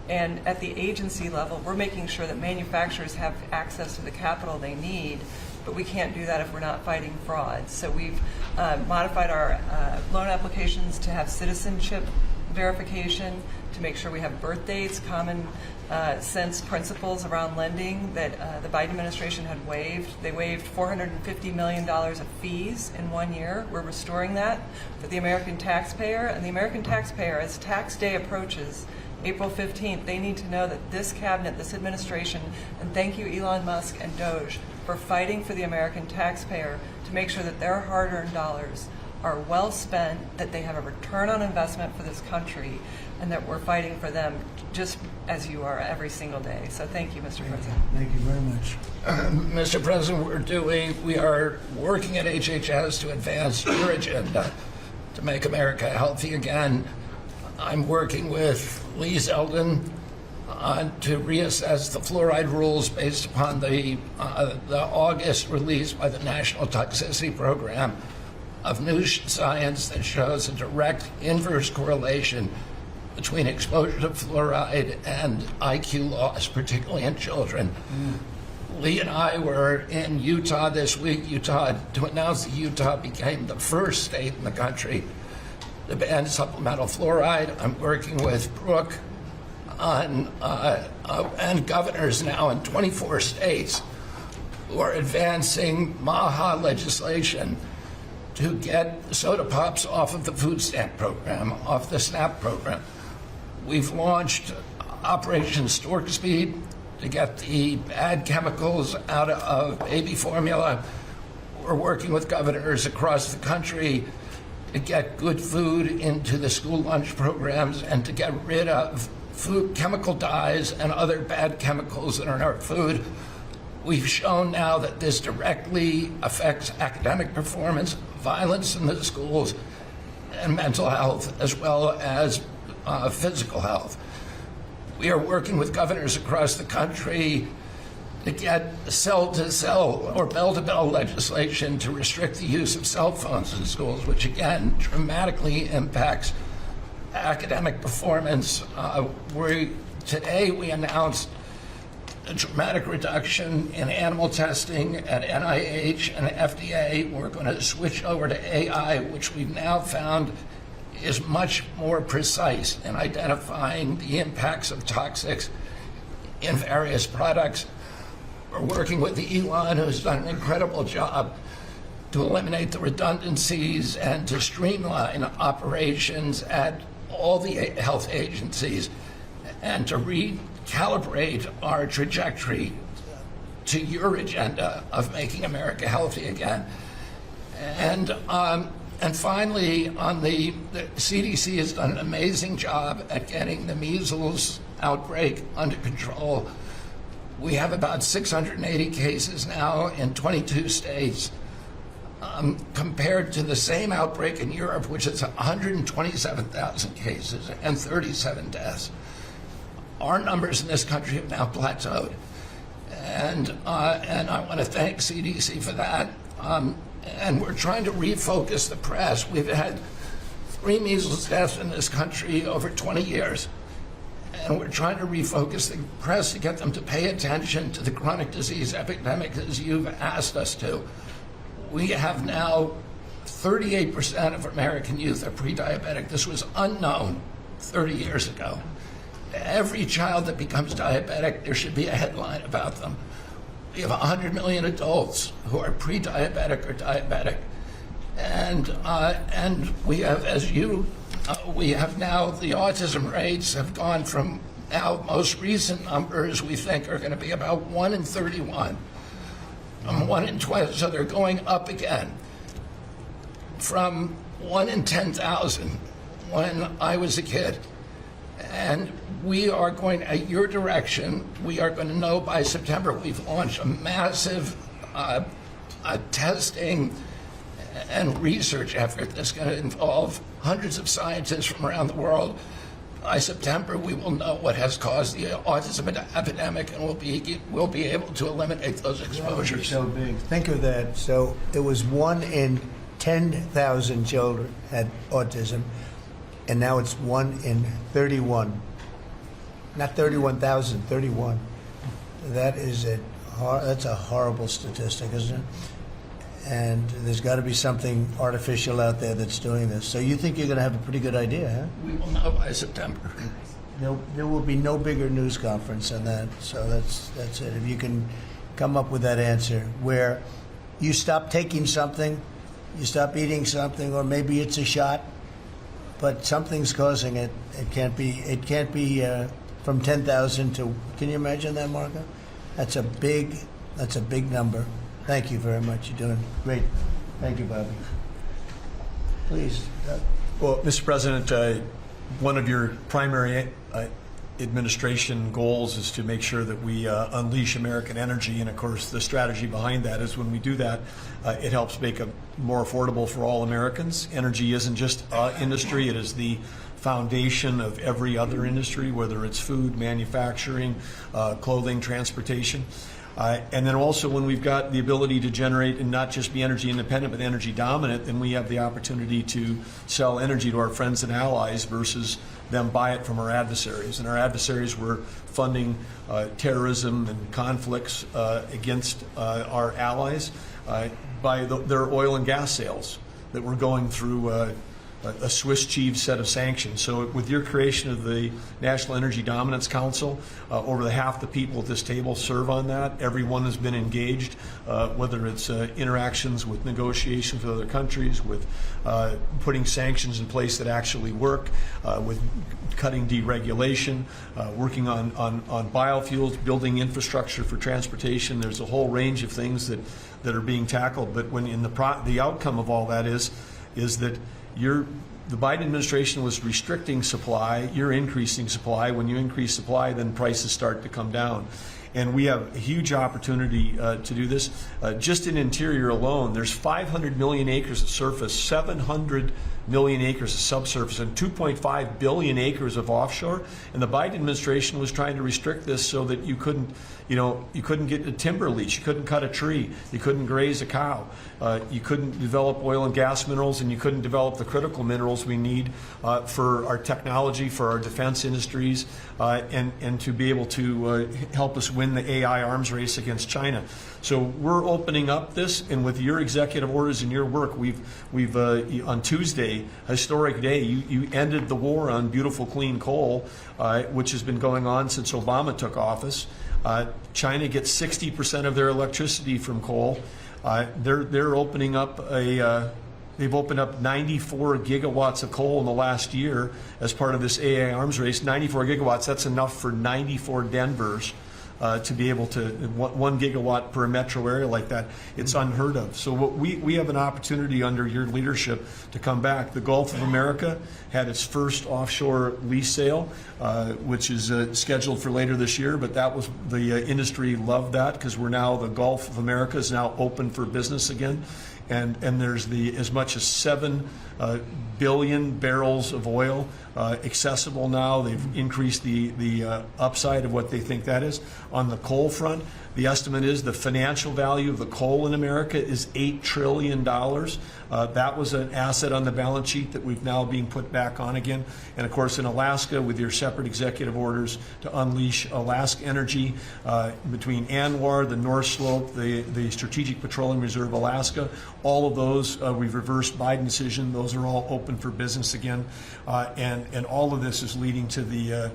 And at the agency level, we're making sure that manufacturers have access to the capital they need, but we can't do that if we're not fighting fraud. So we've modified our loan applications to have citizenship verification, to make sure we have birth dates, common sense principles around lending that the Biden administration had waived. They waived $450 million of fees in 1 year. We're restoring that for the American taxpayer. And the American taxpayer, as tax day approaches, April 15th, they need to know that this cabinet, this administration, and thank you Elon Musk and Doge for fighting for the American taxpayer to make sure that their hard-earned dollars are well spent, that they have a return on investment for this country, and that we're fighting for them just as you are every single day. So thank you, Mr. President. Thank you very much. Mr. President, we are working at HHS to advance your agenda to make America healthy again. I'm working with Lee Zeldin to reassess the fluoride rules based upon the August release by the National Toxicity Program of new science that shows a direct inverse correlation between exposure to fluoride and IQ loss, particularly in children. Lee and I were in Utah this week, to announce that Utah became the first state in the country to ban supplemental fluoride. I'm working with Brooke on, and governors now in 24 states who are advancing MAHA legislation to get soda pops off of the food stamp program, off the SNAP program. We've launched Operation Stork Speed to get the bad chemicals out of baby formula. We're working with governors across the country to get good food into the school lunch programs and to get rid of food chemical dyes and other bad chemicals that are in our food. We've shown now that this directly affects academic performance, violence in the schools, and mental health, as well as physical health. We are working with governors across the country to get cell-to-cell or bell-to-bell legislation to restrict the use of cell phones in schools, which again dramatically impacts academic performance. Today we announced a dramatic reduction in animal testing at NIH and FDA. We're going to switch over to AI, which we've now found is much more precise in identifying the impacts of toxics in various products. We're working with Elon, who's done an incredible job to eliminate the redundancies and to streamline operations at all the health agencies and to recalibrate our trajectory to your agenda of making America healthy again. And finally, on the CDC has done an amazing job at getting the measles outbreak under control. We have about 680 cases now in 22 states, compared to the same outbreak in Europe, which is 127,000 cases and 37 deaths. Our numbers in this country have now plateaued. And I want to thank CDC for that. And we're trying to refocus the press. We've had 3 measles deaths in this country over 20 years. And we're trying to refocus the press to get them to pay attention to the chronic disease epidemic as you've asked us to. We have now 38% of American youth are pre-diabetic. This was unknown 30 years ago. Every child that becomes diabetic, there should be a headline about them. We have 100 million adults who are pre-diabetic or diabetic. And we have, we have now, the autism rates have gone from now most recent numbers we think are going to be about 1 in 31. 1 in 20, so they're going up again from 1 in 10,000 when I was a kid. And we are going, at your direction, we are going to know by September. We've launched a massive testing and research effort that's going to involve hundreds of scientists from around the world. By September, we will know what has caused the autism epidemic, and we'll be able to eliminate those exposures. So big. Think of that. So it was 1 in 10,000 children had autism, and now it's 1 in 31. Not 31,000, 31. That's a horrible statistic, isn't it? And there's got to be something artificial out there that's doing this. So you think you're going to have a pretty good idea, huh? We will know by September. There will be no bigger news conference than that. So that's it. If you can come up with that answer where you stop taking something, you stop eating something, or maybe it's a shot, but something's causing it. It can't be from 10,000 to. Can you imagine that, Marco? That's a big number. Thank you very much. You're doing great. Thank you, Bobby. Please, Doug. Well, Mr. President, one of your primary administration goals is to make sure that we unleash American energy, and of course the strategy behind that is when we do that, it helps make it more affordable for all Americans. Energy isn't just industry, it is the foundation of every other industry, whether it's food, manufacturing, clothing, transportation. And then also when we've got the ability to generate and not just be energy independent but energy dominant, then we have the opportunity to sell energy to our friends and allies versus them buy it from our adversaries. And our adversaries were funding terrorism and conflicts against our allies by their oil and gas sales that were going through a Swiss cheese set of sanctions. So with your creation of the National Energy Dominance Council, over half the people at this table serve on that. Everyone has been engaged, whether it's interactions with negotiations with other countries, with putting sanctions in place that actually work, with cutting deregulation, working on biofuels, building infrastructure for transportation. There's a whole range of things that are being tackled. But when in the outcome of all that is that the Biden administration was restricting supply, you're increasing supply. When you increase supply, then prices start to come down. And we have a huge opportunity to do this. Just in interior alone, there's 500 million acres of surface, 700 million acres of subsurface, and 2.5 billion acres of offshore. And the Biden administration was trying to restrict this so that you couldn't get a timber lease, you couldn't cut a tree, you couldn't graze a cow, you couldn't develop oil and gas minerals, and you couldn't develop the critical minerals we need for our technology, for our defense industries, and to be able to help us win the AI arms race against China. So we're opening up this, and with your executive orders and your work, we've on Tuesday, historic day, you ended the war on beautiful clean coal, which has been going on since Obama took office. China gets 60% of their electricity from coal. They're opening up they've opened up 94 gigawatts of coal in the last year as part of this AI arms race. 94 gigawatts, that's enough for 94 Denvers. To be able to 1 gigawatt per metro area like that, it's unheard of. So what we have an opportunity under your leadership to come back. The Gulf of America had its first offshore lease sale, which is scheduled for later this year. But that was the industry loved that because we're now the Gulf of America is now open for business again. And there's as much as 7 billion barrels of oil accessible now. They've increased the upside of what they think that is. On the coal front, the estimate is the financial value of the coal in America is $8 trillion. That was an asset on the balance sheet that we've now being put back on again. And of course in Alaska with your separate executive orders to unleash Alaska energy between ANWR, the North Slope, the Strategic Petroleum Reserve Alaska, all of those we've reversed Biden decision. Those are all open for business again. And all of this is leading to the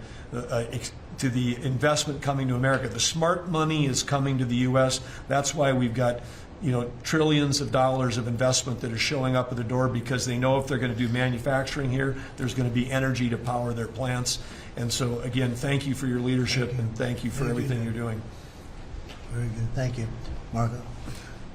investment coming to America. The smart money is coming to the U.S. That's why we've got trillions of dollars of investment that are showing up at the door because they know if they're going to do manufacturing here, there's going to be energy to power their plants. And so, again, thank you for your leadership and thank you for everything you're doing. Very good. Thank you. Marco.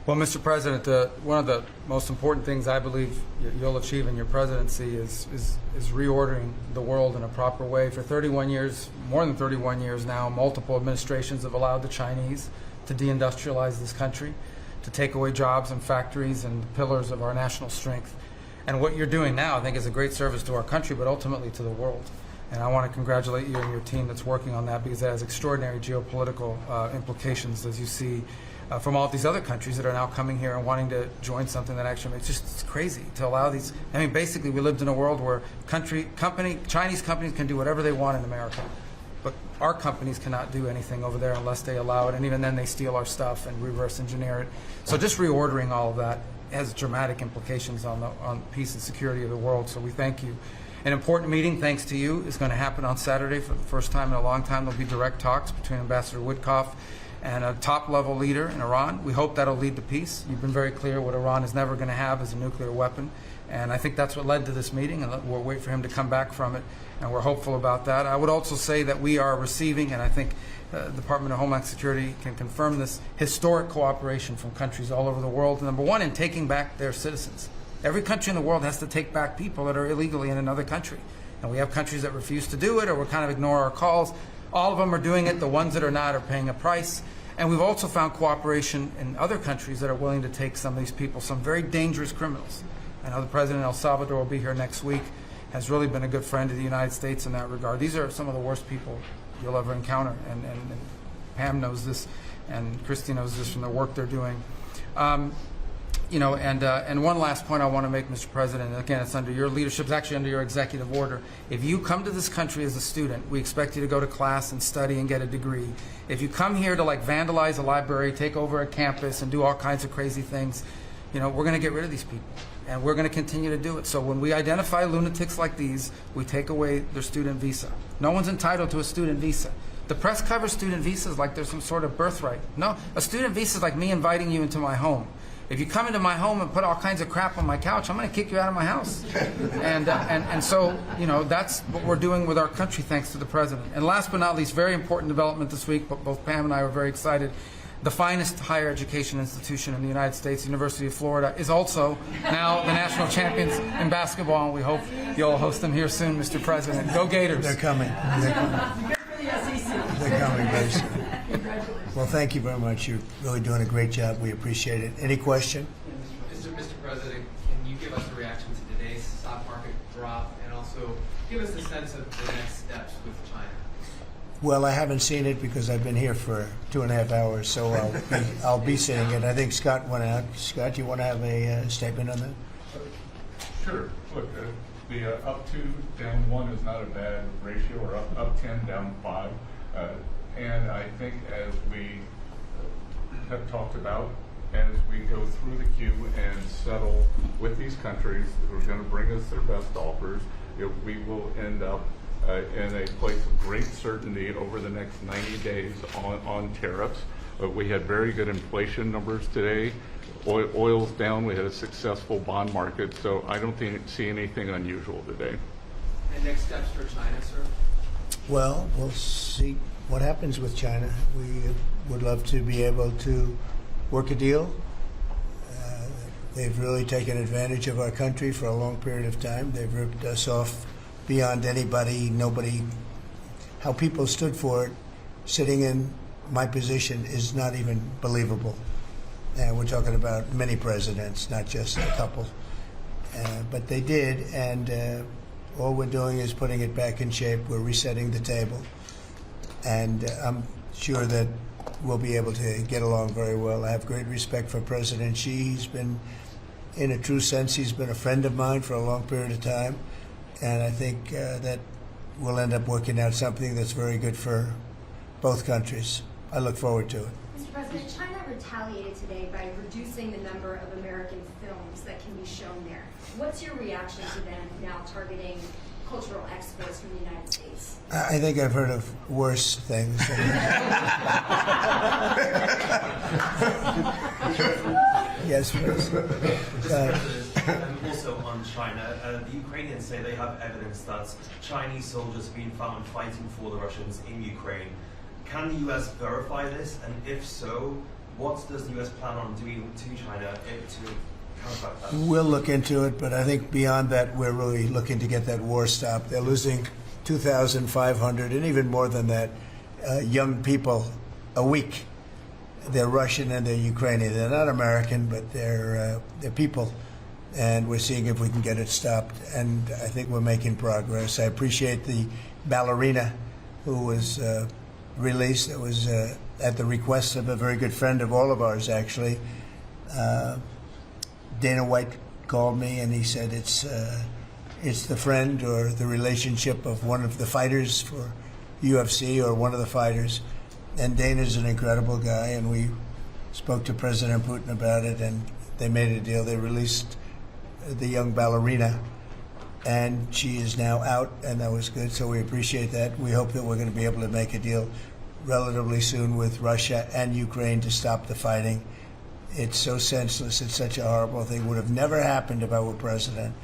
Well, Mr. President, one of the most important things I believe you'll achieve in your presidency is reordering the world in a proper way. For 31 years, more than 31 years now, multiple administrations have allowed the Chinese to deindustrialize this country, to take away jobs and factories and the pillars of our national strength. And what you're doing now, I think, is a great service to our country, but ultimately to the world. And I want to congratulate you and your team that's working on that because it has extraordinary geopolitical implications, as you see, from all these other countries that are now coming here and wanting to join something that actually makes it's crazy to allow these. I mean, basically, we lived in a world where Chinese companies can do whatever they want in America, but our companies cannot do anything over there unless they allow it, and even then they steal our stuff and reverse engineer it. So just reordering all of that has dramatic implications on peace and security of the world, so we thank you. An important meeting, thanks to you, is going to happen on Saturday for the first time in a long time. There'll be direct talks between Ambassador Witkoff and a top-level leader in Iran. We hope that'll lead to peace. You've been very clear what Iran is never going to have is a nuclear weapon, and I think that's what led to this meeting, and we'll wait for him to come back from it, and we're hopeful about that. I would also say that we are receiving, and I think the Department of Homeland Security can confirm this, historic cooperation from countries all over the world. Number one, in taking back their citizens. Every country in the world has to take back people that are illegally in another country, and we have countries that refuse to do it or will kind of ignore our calls. All of them are doing it. The ones that are not are paying a price. And we've also found cooperation in other countries that are willing to take some of these people, some very dangerous criminals. I know the President of El Salvador will be here next week, has really been a good friend of the United States in that regard. These are some of the worst people you'll ever encounter, and Pam knows this, and Christy knows this from the work they're doing. And one last point I want to make, Mr. President, and again, it's under your leadership, it's actually under your executive order. If you come to this country as a student, we expect you to go to class and study and get a degree. If you come here to vandalize a library, take over a campus, and do all kinds of crazy things, we're going to get rid of these people, and we're going to continue to do it. So when we identify lunatics like these, we take away their student visa. No one's entitled to a student visa. The press covers student visas like there's some sort of birthright. No, a student visa is like me inviting you into my home. If you come into my home and put all kinds of crap on my couch, I'm going to kick you out of my house. And so, that's what we're doing with our country, thanks to the President. And last but not least, very important development this week, but both Pam and I were very excited. The finest higher education institution in the United States, University of Florida, is also now the national champions in basketball, and we hope you'll host them here soon, Mr. President. Go Gators. They're coming. They're coming very soon. Congratulations. Well, thank you very much. You're really doing a great job. We appreciate it. Any question? Mr. President, can you give us a reaction to today's stock market drop and also give us a sense of the next steps with China? Well, I haven't seen it because I've been here for 2.5 hours, so I'll be seeing it. I think Scott went out. Scott, you want to have a statement on that? Sure. Look, the up 2, down 1 is not a bad ratio, or up 10, down 5. And I think as we have talked about, as we go through the queue and settle with these countries who are going to bring us their best offers, we will end up in a place of great certainty over the next 90 days on tariffs. We had very good inflation numbers today. Oil's down. We had a successful bond market, so I don't see anything unusual today. And next steps for China, sir? Well, we'll see what happens with China. We would love to be able to work a deal. They've really taken advantage of our country for a long period of time. They've ripped us off beyond nobody. How people stood for it, sitting in my position, is not even believable. And we're talking about many presidents, not just a couple. But they did, and all we're doing is putting it back in shape. We're resetting the table. And I'm sure that we'll be able to get along very well. I have great respect for President Xi. He's been, in a true sense, he's been a friend of mine for a long period of time. And I think that we'll end up working out something that's very good for both countries. I look forward to it. Mr. President, China retaliated today by reducing the number of American films that can be shown there. What's your reaction to them now targeting cultural exports from the United States? I think I've heard of worse things. Yes, please. Also on China, the Ukrainians say they have evidence that Chinese soldiers have been found fighting for the Russians in Ukraine. Can the U.S. verify this? And if so, what does the U.S. plan on doing to China to counteract that? We'll look into it, but I think beyond that, we're really looking to get that war stopped. They're losing 2,500 and even more than that young people a week. They're Russian and they're Ukrainian. They're not American, but they're people. And we're seeing if we can get it stopped. And I think we're making progress. I appreciate the ballerina who was released. It was at the request of a very good friend of all of ours, actually. Dana White called me and he said it's the friend or the relationship of one of the fighters for UFC or one of the fighters. And Dana's an incredible guy, and we spoke to President Putin about it, and they made a deal. They released the young ballerina, and she is now out, and that was good, so we appreciate that. We hope that we're going to be able to make a deal relatively soon with Russia and Ukraine to stop the fighting. It's so senseless. It's such a horrible thing. It would have never happened if I were president,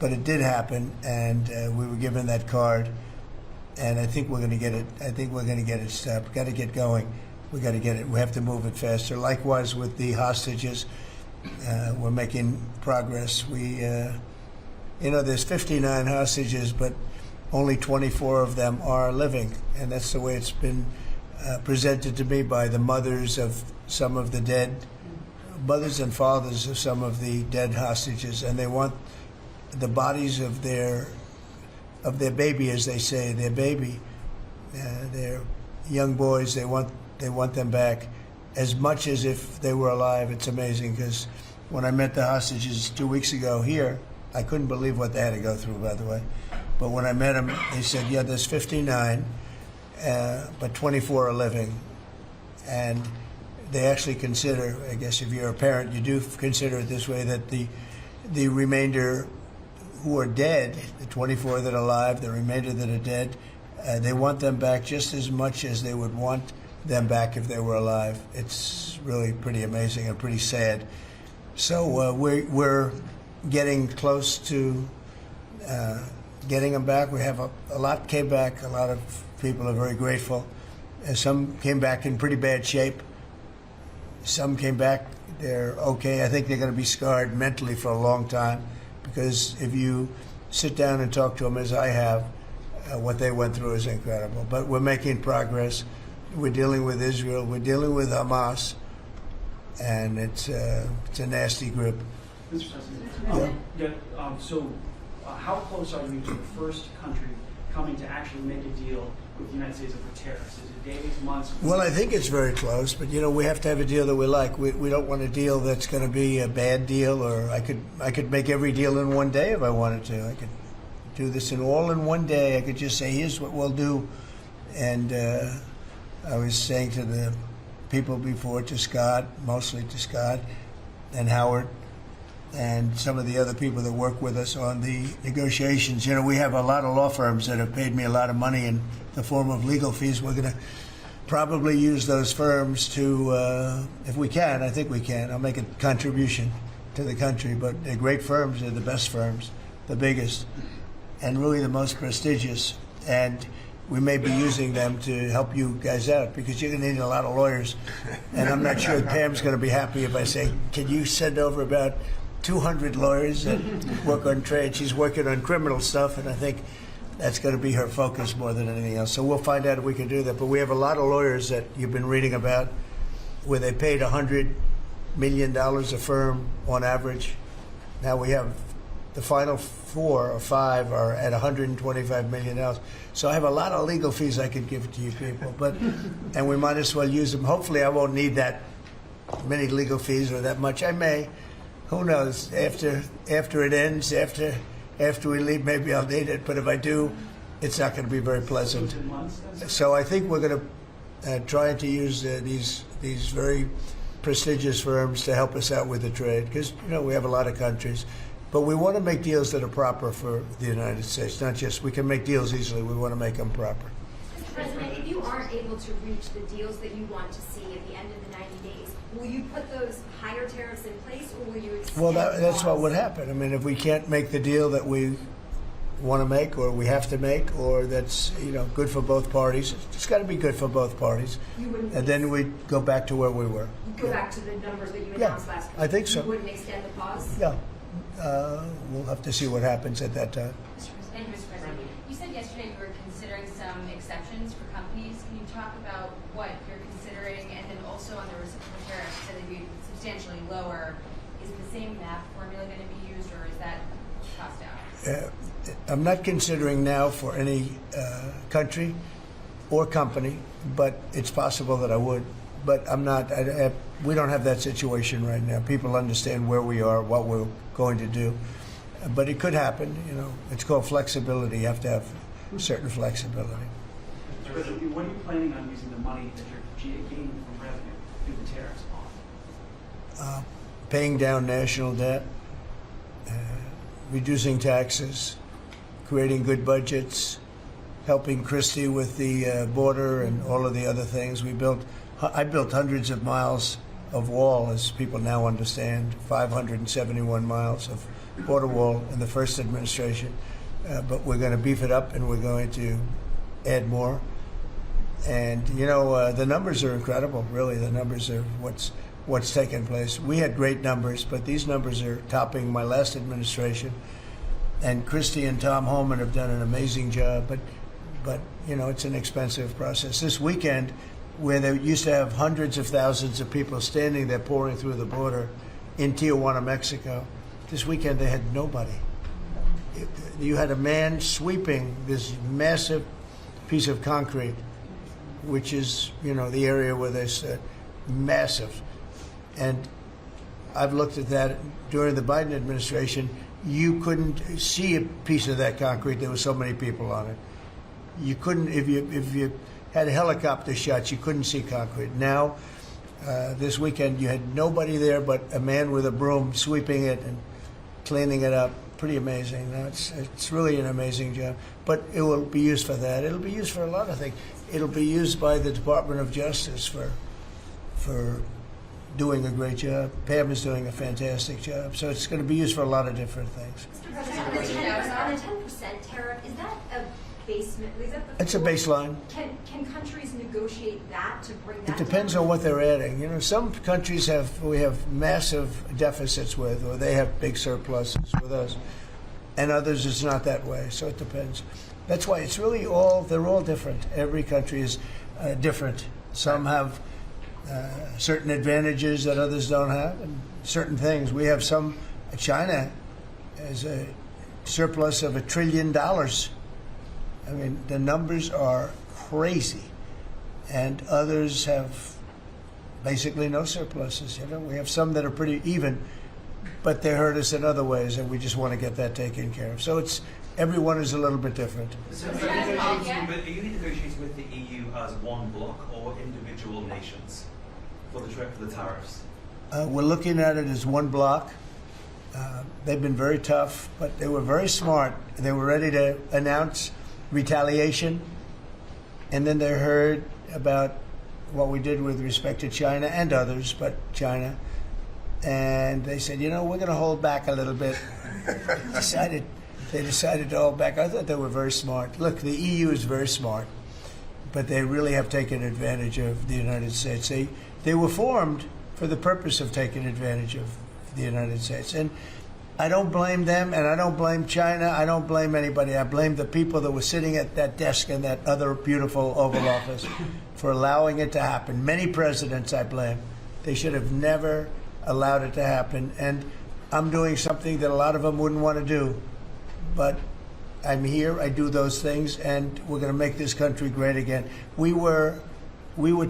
but it did happen, and we were given that card. And I think we're going to get it. I think we're going to get it stopped. We've got to get going. We got to get it. We have to move it faster. Likewise with the hostages, we're making progress. There's 59 hostages, but only 24 of them are living, and that's the way it's been presented to me by the mothers of some of the dead, mothers and fathers of some of the dead hostages, and they want the bodies of their baby, as they say, their baby, their young boys. They want them back as much as if they were alive. It's amazing, because when I met the hostages 2 weeks ago here, I couldn't believe what they had to go through, by the way. But when I met them, they said, yeah, there's 59, but 24 are living. And they actually consider, I guess if you're a parent, you do consider it this way, that the remainder who are dead, the 24 that are alive, the remainder that are dead, they want them back just as much as they would want them back if they were alive. It's really pretty amazing and pretty sad. So we're getting close to getting them back. We have a lot came back. A lot of people are very grateful. Some came back in pretty bad shape. Some came back, they're okay. I think they're going to be scarred mentally for a long time, because if you sit down and talk to them, as I have, what they went through is incredible. But we're making progress. we're dealing with Israel, we're dealing with Hamas, and it's a nasty group. Mr. President, how close are you to the first country coming to actually make a deal with the United States over tariffs? Is it days, months? Well, I think it's very close, but we have to have a deal that we like. We don't want a deal that's going to be a bad deal, or I could make every deal in one day if I wanted to. I could do this in one day. I could just say, here's what we'll do. And I was saying to the people before, to Scott, mostly to Scott and Howard, and some of the other people that work with us on the negotiations. We have a lot of law firms that have paid me a lot of money in the form of legal fees. We're going to probably use those firms to, if we can, I think we can. I'll make a contribution to the country, but they're great firms. They're the best firms, the biggest, and really the most prestigious. And we may be using them to help you guys out, because you're going to need a lot of lawyers. And I'm not sure Pam's going to be happy if I say, can you send over about 200 lawyers that work on trade? She's working on criminal stuff, and I think that's going to be her focus more than anything else. So we'll find out if we can do that. But we have a lot of lawyers that you've been reading about where they paid $100 million a firm on average. Now we have the final 4 or 5 are at $125 million. So I have a lot of legal fees I could give to you people, and we might as well use them. Hopefully I won't need that many legal fees or that much. I may. Who knows? After it ends, after we leave, maybe I'll need it. But if I do, it's not going to be very pleasant. So I think we're going to try to use these very prestigious firms to help us out with the trade, because we have a lot of countries. But we want to make deals that are proper for the United States, not just we can make deals easily. We want to make them proper. Mr. President, if you aren't able to reach the deals that you want to see at the end of the 90 days, will you put those higher tariffs in place, or will you extend Well, that's what would happen. I mean, if we can't make the deal that we want to make, or we have to make, or that's good for both parties, it's got to be good for both parties. And then we go back to where we were. Go back to the numbers that you announced last week. I think so. You wouldn't extend the pause? Yeah. We'll have to see what happens at that time. Thank you, Mr. President. You said yesterday you were considering some exceptions for companies. Can you talk about what you're considering? And then also on the reciprocal tariffs, so they'd be substantially lower. Is the same math formula going to be used, or is that tossed out? I'm not considering now for any country or company, but it's possible that I would. But I'm not. We don't have that situation right now. People understand where we are, what we're going to do. But it could happen. It's called flexibility. You have to have certain flexibility. Mr. President, what are you planning on using the money that you're gaining from revenue through the tariffs on? Paying down national debt, reducing taxes, creating good budgets, helping Christie with the border and all of the other things. I built hundreds of miles of wall, as people now understand, 571 miles of border wall in the first administration. But we're going to beef it up, and we're going to add more. And, the numbers are incredible, really. The numbers are what's taken place. We had great numbers, but these numbers are topping my last administration. And Christie and Tom Homan have done an amazing job. But it's an expensive process. This weekend, where they used to have hundreds of thousands of people standing there pouring through the border in Tijuana, Mexico, this weekend they had nobody. You had a man sweeping this massive piece of concrete, which is, the area where they said massive. And I've looked at that during the Biden administration. You couldn't see a piece of that concrete. There were so many people on it. You couldn't, if you had helicopter shots, you couldn't see concrete. Now, this weekend, you had nobody there but a man with a broom sweeping it and cleaning it up. Pretty amazing. Now, it's really an amazing job. But it will be used for that. It'll be used for a lot of things. It'll be used by the Department of Justice for doing a great job. Pam is doing a fantastic job. So it's going to be used for a lot of different things. Mr. President, on the 10% tariff, is that a basement? Is that the It's a baseline. Can countries negotiate that to bring that It depends on what they're adding. Some countries we have massive deficits with, or they have big surpluses with us, and others it's not that way. So it depends. That's why it's really they're all different. Every country is different, Some have certain advantages that others don't have, and certain things. We have some. China has a surplus of $1 trillion. I mean, the numbers are crazy, and others have basically no surpluses. You know, we have some that are pretty even, but they hurt us in other ways, and we just want to get that taken care of. So it's everyone is a little bit different. So are you negotiating with the EU as one bloc or individual nations for the tariffs? We're looking at it as one bloc. They've been very tough, but they were very smart. They were ready to announce retaliation, and then they heard about what we did with respect to China and others, but China, and they said, you know, we're going to hold back a little bit. They decided to hold back. I thought they were very smart. Look, the EU is very smart, but they really have taken advantage of the United States. They were formed for the purpose of taking advantage of the United States. And I don't blame them, and I don't blame China. I don't blame anybody. I blame the people that were sitting at that desk in that other beautiful Oval Office for allowing it to happen. Many presidents I blame. They should have never allowed it to happen. And I'm doing something that a lot of them wouldn't want to do. But I'm here, I do those things, and we're going to make this country great again. We were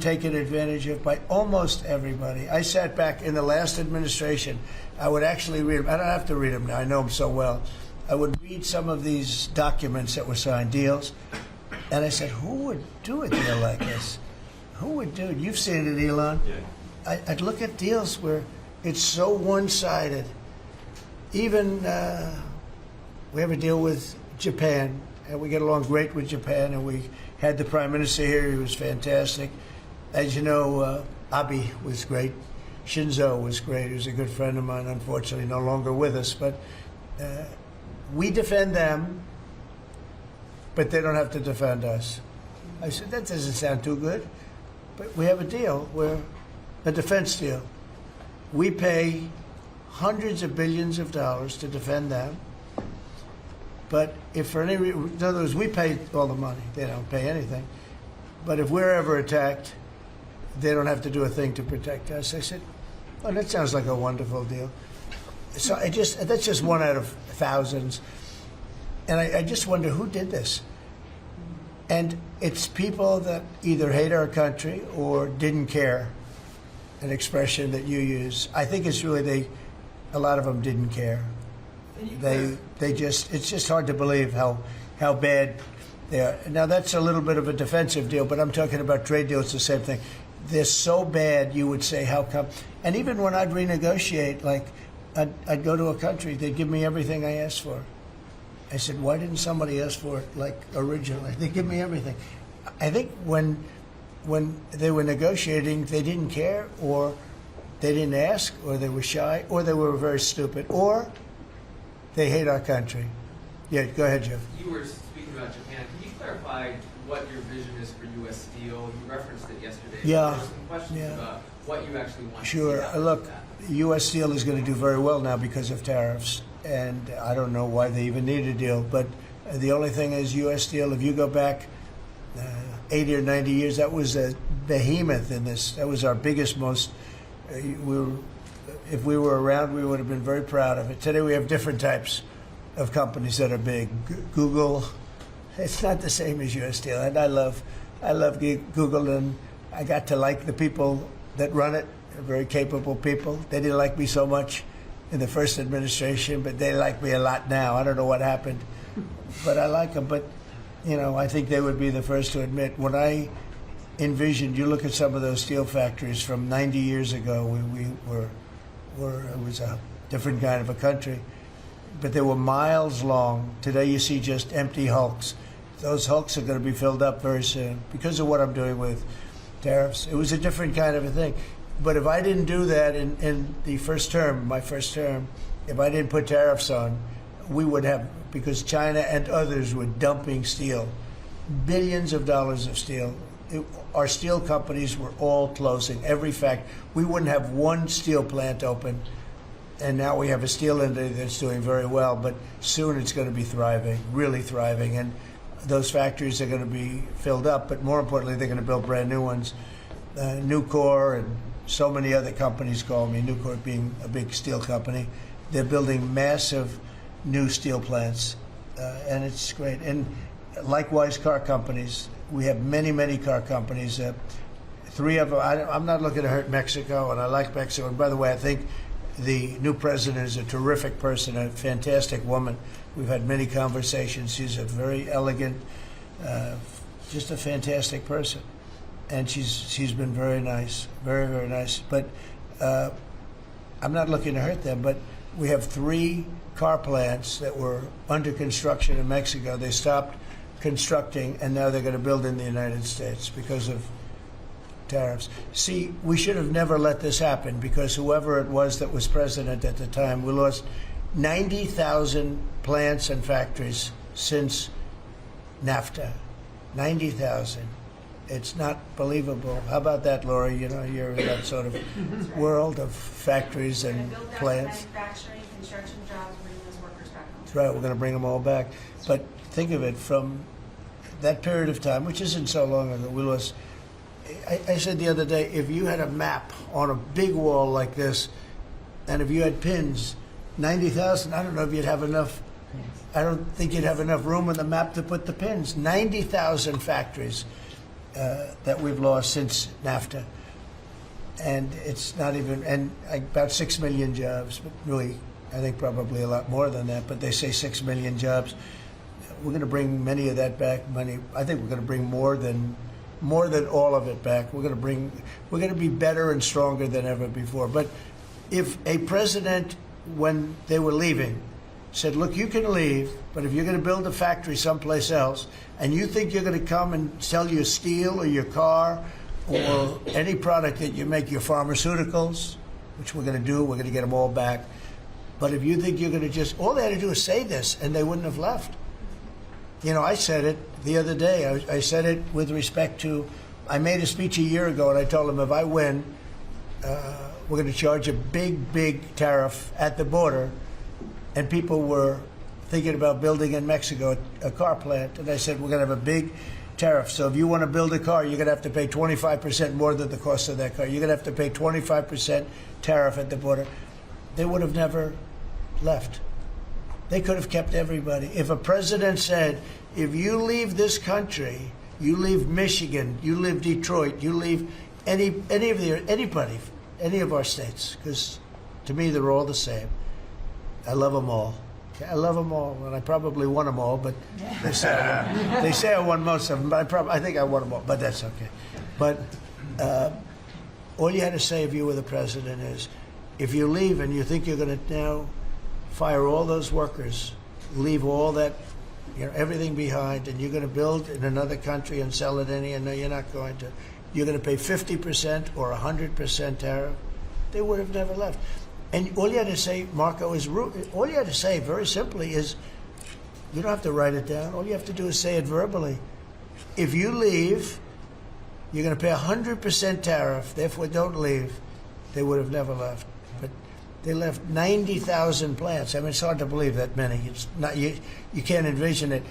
taken advantage of by almost everybody. I sat back in the last administration. I would actually read them. I don't have to read them now. I know them so well. I would read some of these documents that were signed, deals, and I said, who would do a deal like this? Who would do it? You've seen it, Elon. Yeah. I'd look at deals where it's so one-sided. Even we have a deal with Japan, and we get along great with Japan, and we had the Prime Minister here. He was fantastic. As you know, Abe was great. Shinzo was great. He was a good friend of mine, unfortunately no longer with us. But we defend them, but they don't have to defend us. I said, that doesn't sound too good. But we have a deal where, a defense deal. We pay hundreds of billions of dollars to defend them. But if for any reason, in other words, we pay all the money. They don't pay anything. But if we're ever attacked, they don't have to do a thing to protect us. I said, oh, that sounds like a wonderful deal. So that's just one out of thousands. And I just wonder who did this. And it's people that either hate our country or didn't care, an expression that you use. I think it's really a lot of them didn't care. It's just hard to believe how bad they are. Now, that's a little bit of a defensive deal, but I'm talking about trade deals, the same thing. They're so bad, you would say, how come? And even when I'd renegotiate, like, I'd go to a country, they'd give me everything I asked for. I said, why didn't somebody ask for it, like, originally? They give me everything. I think when they were negotiating, they didn't care, or they didn't ask, or they were shy, or they were very stupid, or they hate our country. Yeah, go ahead, Jeff. You were speaking about Japan. Can you clarify what your vision is for U.S. Steel? You referenced it yesterday. Yeah. There were some questions about what you actually want Sure. to see. Look, U.S. Steel is going to do very well now because of tariffs, and I don't know why they even need a deal. But the only thing is U.S. Steel, if you go back 80 or 90 years, that was a behemoth in this. That was our biggest, most... if we were around, we would have been very proud of it. Today we have different types of companies that are big. Google, it's not the same as U.S. Steel. And I love Google, and I got to like the people that run it. They're very capable people. They didn't like me so much in the first administration, but they like me a lot now. I don't know what happened, but I like them. But, you know, I think they would be the first to admit, when I envisioned, you look at some of those steel factories from 90 years ago, it was a different kind of a country, but they were miles long. Today you see just empty hulks. Those hulks are going to be filled up very soon because of what I'm doing with tariffs. It was a different kind of a thing. But if I didn't do that in the first term, my first term, if I didn't put tariffs on, we would have, because China and others were dumping steel, billions of dollars of steel. Our steel companies were all closing. Every fact, we wouldn't have one steel plant open, and now we have a steel industry that's doing very well. But soon it's going to be thriving, really thriving, and those factories are going to be filled up. But more importantly, they're going to build brand new ones. Nucor and so many other companies call me, Nucor being a big steel company. They're building massive new steel plants, and it's great. And likewise, car companies. We have many, many car companies. 3 of them, I'm not looking to hurt Mexico, and I like Mexico. And by the way, I think the new president is a terrific person, a fantastic woman. We've had many conversations. She's a very elegant, just a fantastic person. And she's been very nice, very, very nice. But I'm not looking to hurt them, but we have 3 car plants that were under construction in Mexico. They stopped constructing, and now they're going to build in the United States because of tariffs. See, we should have never let this happen, because whoever it was that was president at the time, we lost 90,000 plants and factories since NAFTA. 90,000. It's not believable. How about that, Laura? You know, you're in that sort of world of factories and plants. Manufacturing, construction jobs, bringing those workers back home. That's right. We're going to bring them all back. But think of it, from that period of time, which isn't so long ago, we lost. I said the other day, if you had a map on a big wall like this, and if you had pins, 90,000, I don't know if you'd have enough. I don't think you'd have enough room on the map to put the pins. 90,000 factories that we've lost since NAFTA. And it's not even, and about 6 million jobs, but really, I think probably a lot more than that, but they say 6 million jobs. We're going to bring many of that back. I think we're going to bring more than all of it back. We're going to be better and stronger than ever before. But if a president, when they were leaving, said, look, you can leave, but if you're going to build a factory someplace else, and you think you're going to come and sell your steel or your car or any product that you make, your pharmaceuticals, which we're going to do, we're going to get them all back. But if you think you're going to just, all they had to do is say this, and they wouldn't have left. You know, I said it the other day. I said it with respect to, I made a speech a year ago, and I told them if I win, we're going to charge a big, big tariff at the border. And people were thinking about building in Mexico a car plant. And I said, we're going to have a big tariff. So if you want to build a car, you're going to have to pay 25% more than the cost of that car. You're going to have to pay 25% tariff at the border. They would have never left. They could have kept everybody. If a president said, if you leave this country, you leave Michigan, you leave Detroit, you leave anybody, any of our states, because to me they're all the same. I love them all. I love them all, and I probably won them all, but they say I won most of them, but I think I won them all, but that's okay. But all you had to say if you were the president is, if you leave and you think you're going to now fire all those workers, leave all that, you know, everything behind, and you're going to build in another country and sell it in here, no, you're not going to. You're going to pay 50% or 100% tariff. They would have never left. And all you had to say, Marco, is all you had to say very simply is, you don't have to write it down. All you have to do is say it verbally. If you leave, you're going to pay 100% tariff. Therefore, don't leave. They would have never left. But they left 90,000 plants. I mean, it's hard to believe that many. It's not, you can't envision it.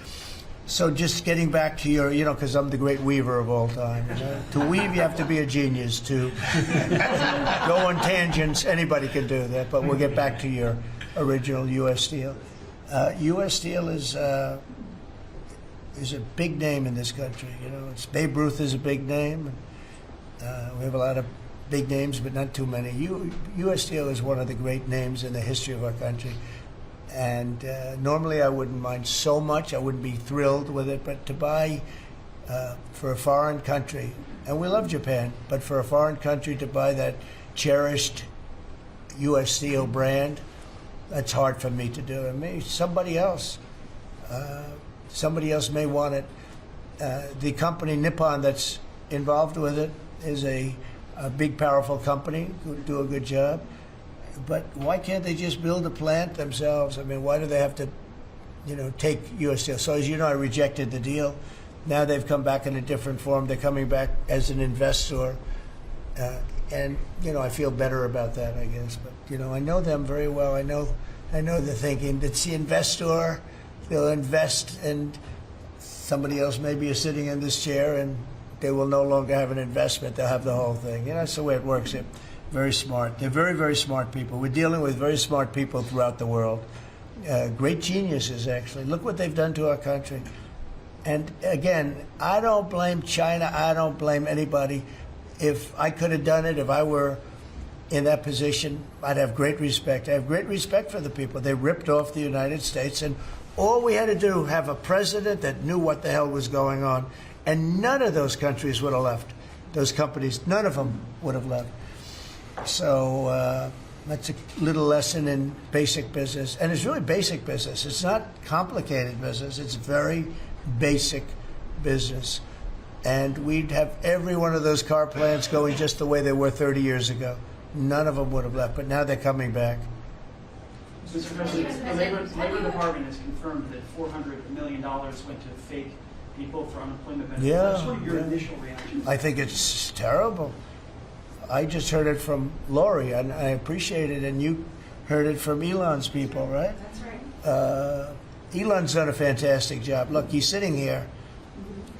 So just getting back to your, you know, because I'm the great weaver of all time. You know? To weave, you have to be a genius. To go on tangents, anybody can do that. But we'll get back to your original U.S. Steel. U.S. Steel is a big name in this country. You know, Babe Ruth is a big name. We have a lot of big names, but not too many. U.S. Steel is one of the great names in the history of our country. And normally I wouldn't mind so much. I wouldn't be thrilled with it. But to buy for a foreign country, and we love Japan, but for a foreign country to buy that cherished U.S. Steel brand, that's hard for me to do. And maybe somebody else may want it. The company Nippon that's involved with it is a big, powerful company who do a good job. But why can't they just build a plant themselves? I mean, why do they have to, you know, take U.S. Steel? So as you know, I rejected the deal. Now they've come back in a different form. They're coming back as an investor. And, you know, I feel better about that, I guess. But, you know, I know them very well. I know the thinking. It's the investor. They'll invest, and somebody else maybe is sitting in this chair and they will no longer have an investment. They'll have the whole thing. You know, that's the way it works. They're very smart. They're very, very smart people. We're dealing with very smart people throughout the world. Great geniuses, actually. Look what they've done to our country. And again, I don't blame China. I don't blame anybody. If I could have done it, if I were in that position, I'd have great respect. I have great respect for the people. They ripped off the United States, and all we had to do, have a president that knew what the hell was going on, and none of those countries would have left. Those companies, none of them would have left. So that's a little lesson in basic business. And it's really basic business. It's not complicated business. It's very basic business. And we'd have every one of those car plants going just the way they were 30 years ago. None of them would have left, but now they're coming back. Mr. President, the Labor Department has confirmed that $400 million went to fake people for unemployment benefits. Yeah, What are your initial reactions? I think it's terrible. I just heard it from Lori, and I appreciate it, and you heard it from Elon's people, right? That's right. Elon's done a fantastic job. Look, he's sitting here,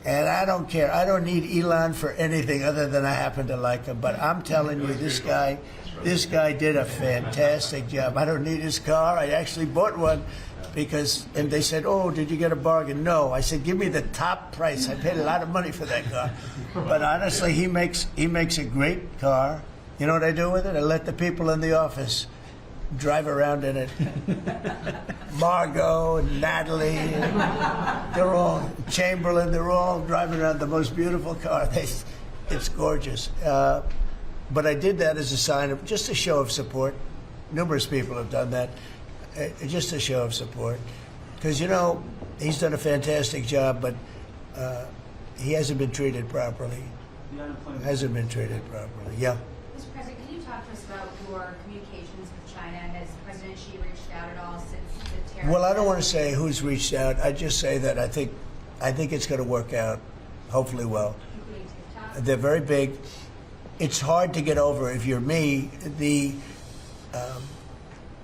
and I don't care. I don't need Elon for anything other than I happen to like him. But I'm telling you, this guy did a fantastic job. I don't need his car. I actually bought one because, and they said, oh, did you get a bargain? No. I said, give me the top price. I paid a lot of money for that car. But honestly, he makes a great car. You know what I do with it? I let the people in the office drive around in it. Margot and Natalie, and they're all, Chamberlain, they're all driving around the most beautiful car. It's gorgeous. But I did that as a sign of, just a show of support. Numerous people have done that. Just a show of support. Because, you know, he's done a fantastic job, but he hasn't been treated properly. Hasn't been treated properly. Yeah. Mr. President, can you talk to us about your communications with China? Has President Xi reached out at all since the tariff? Well, I don't want to say who's reached out. I just say that I think it's going to work out, hopefully well. Including TikTok? They're very big. It's hard to get over, if you're me,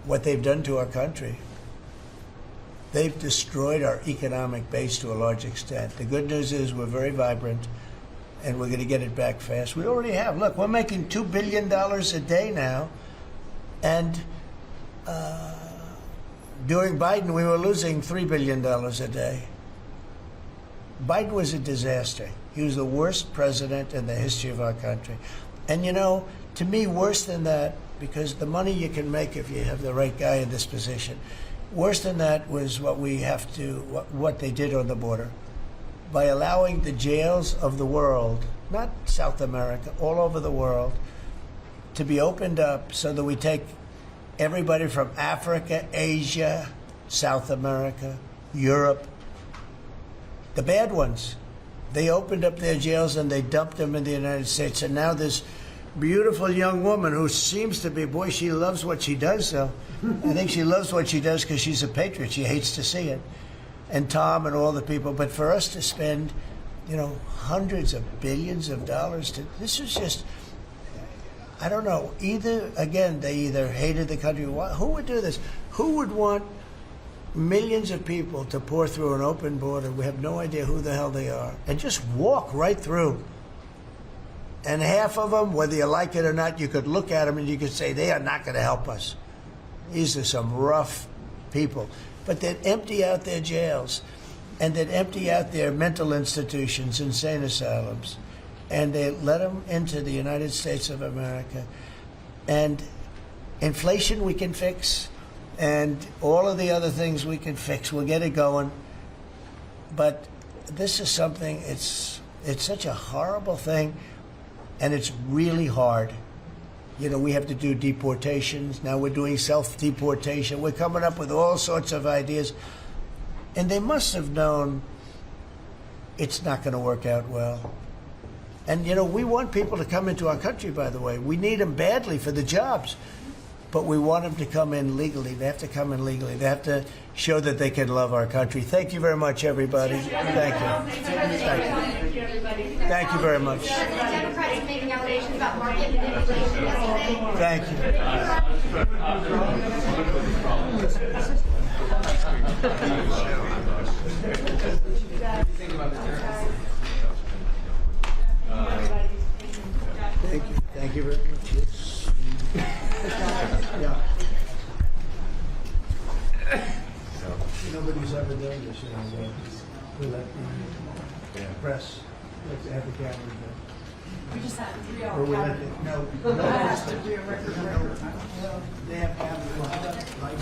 what they've done to our country. They've destroyed our economic base to a large extent. The good news is we're very vibrant, and we're going to get it back fast. We already have. Look, we're making $2 billion a day now, and during Biden, we were losing $3 billion a day. Biden was a disaster. He was the worst president in the history of our country. And, you know, to me, worse than that, because the money you can make if you have the right guy in this position, worse than that was what they did on the border. By allowing the jails of the world, not South America, all over the world, to be opened up so that we take everybody from Africa, Asia, South America, Europe, the bad ones. They opened up their jails and they dumped them in the United States. And now this beautiful young woman who seems to be, boy, she loves what she does, though. I think she loves what she does because she's a patriot. She hates to see it. And Tom and all the people. But for us to spend, you know, hundreds of billions of dollars this is just, I don't know. They either hated the country. Who would do this? Who would want millions of people to pour through an open border? We have no idea who the hell they are. And just walk right through. And half of them, whether you like it or not, you could look at them and you could say, they are not going to help us. These are some rough people. But they'd empty out their jails, and they'd empty out their mental institutions, insane asylums, and they let them into the United States of America. And inflation we can fix, and all of the other things we can fix. We'll get it going. But this is something, it's such a horrible thing, and it's really hard. You know, we have to do deportations. Now we're doing self-deportation. We're coming up with all sorts of ideas. And they must have known it's not going to work out well. And, you know, we want people to come into our country, by the way. We need them badly for the jobs. But we want them to come in legally. They have to come in legally. They have to show that they can love our country. Thank you very much, everybody. Thank you. Thank you, everybody. Thank you very much. The Democrats making allegations about market manipulation yesterday. Thank you. We let the press, let the have the cameras done. We just had to Or we let the, no. That has to be a record. They have cameras.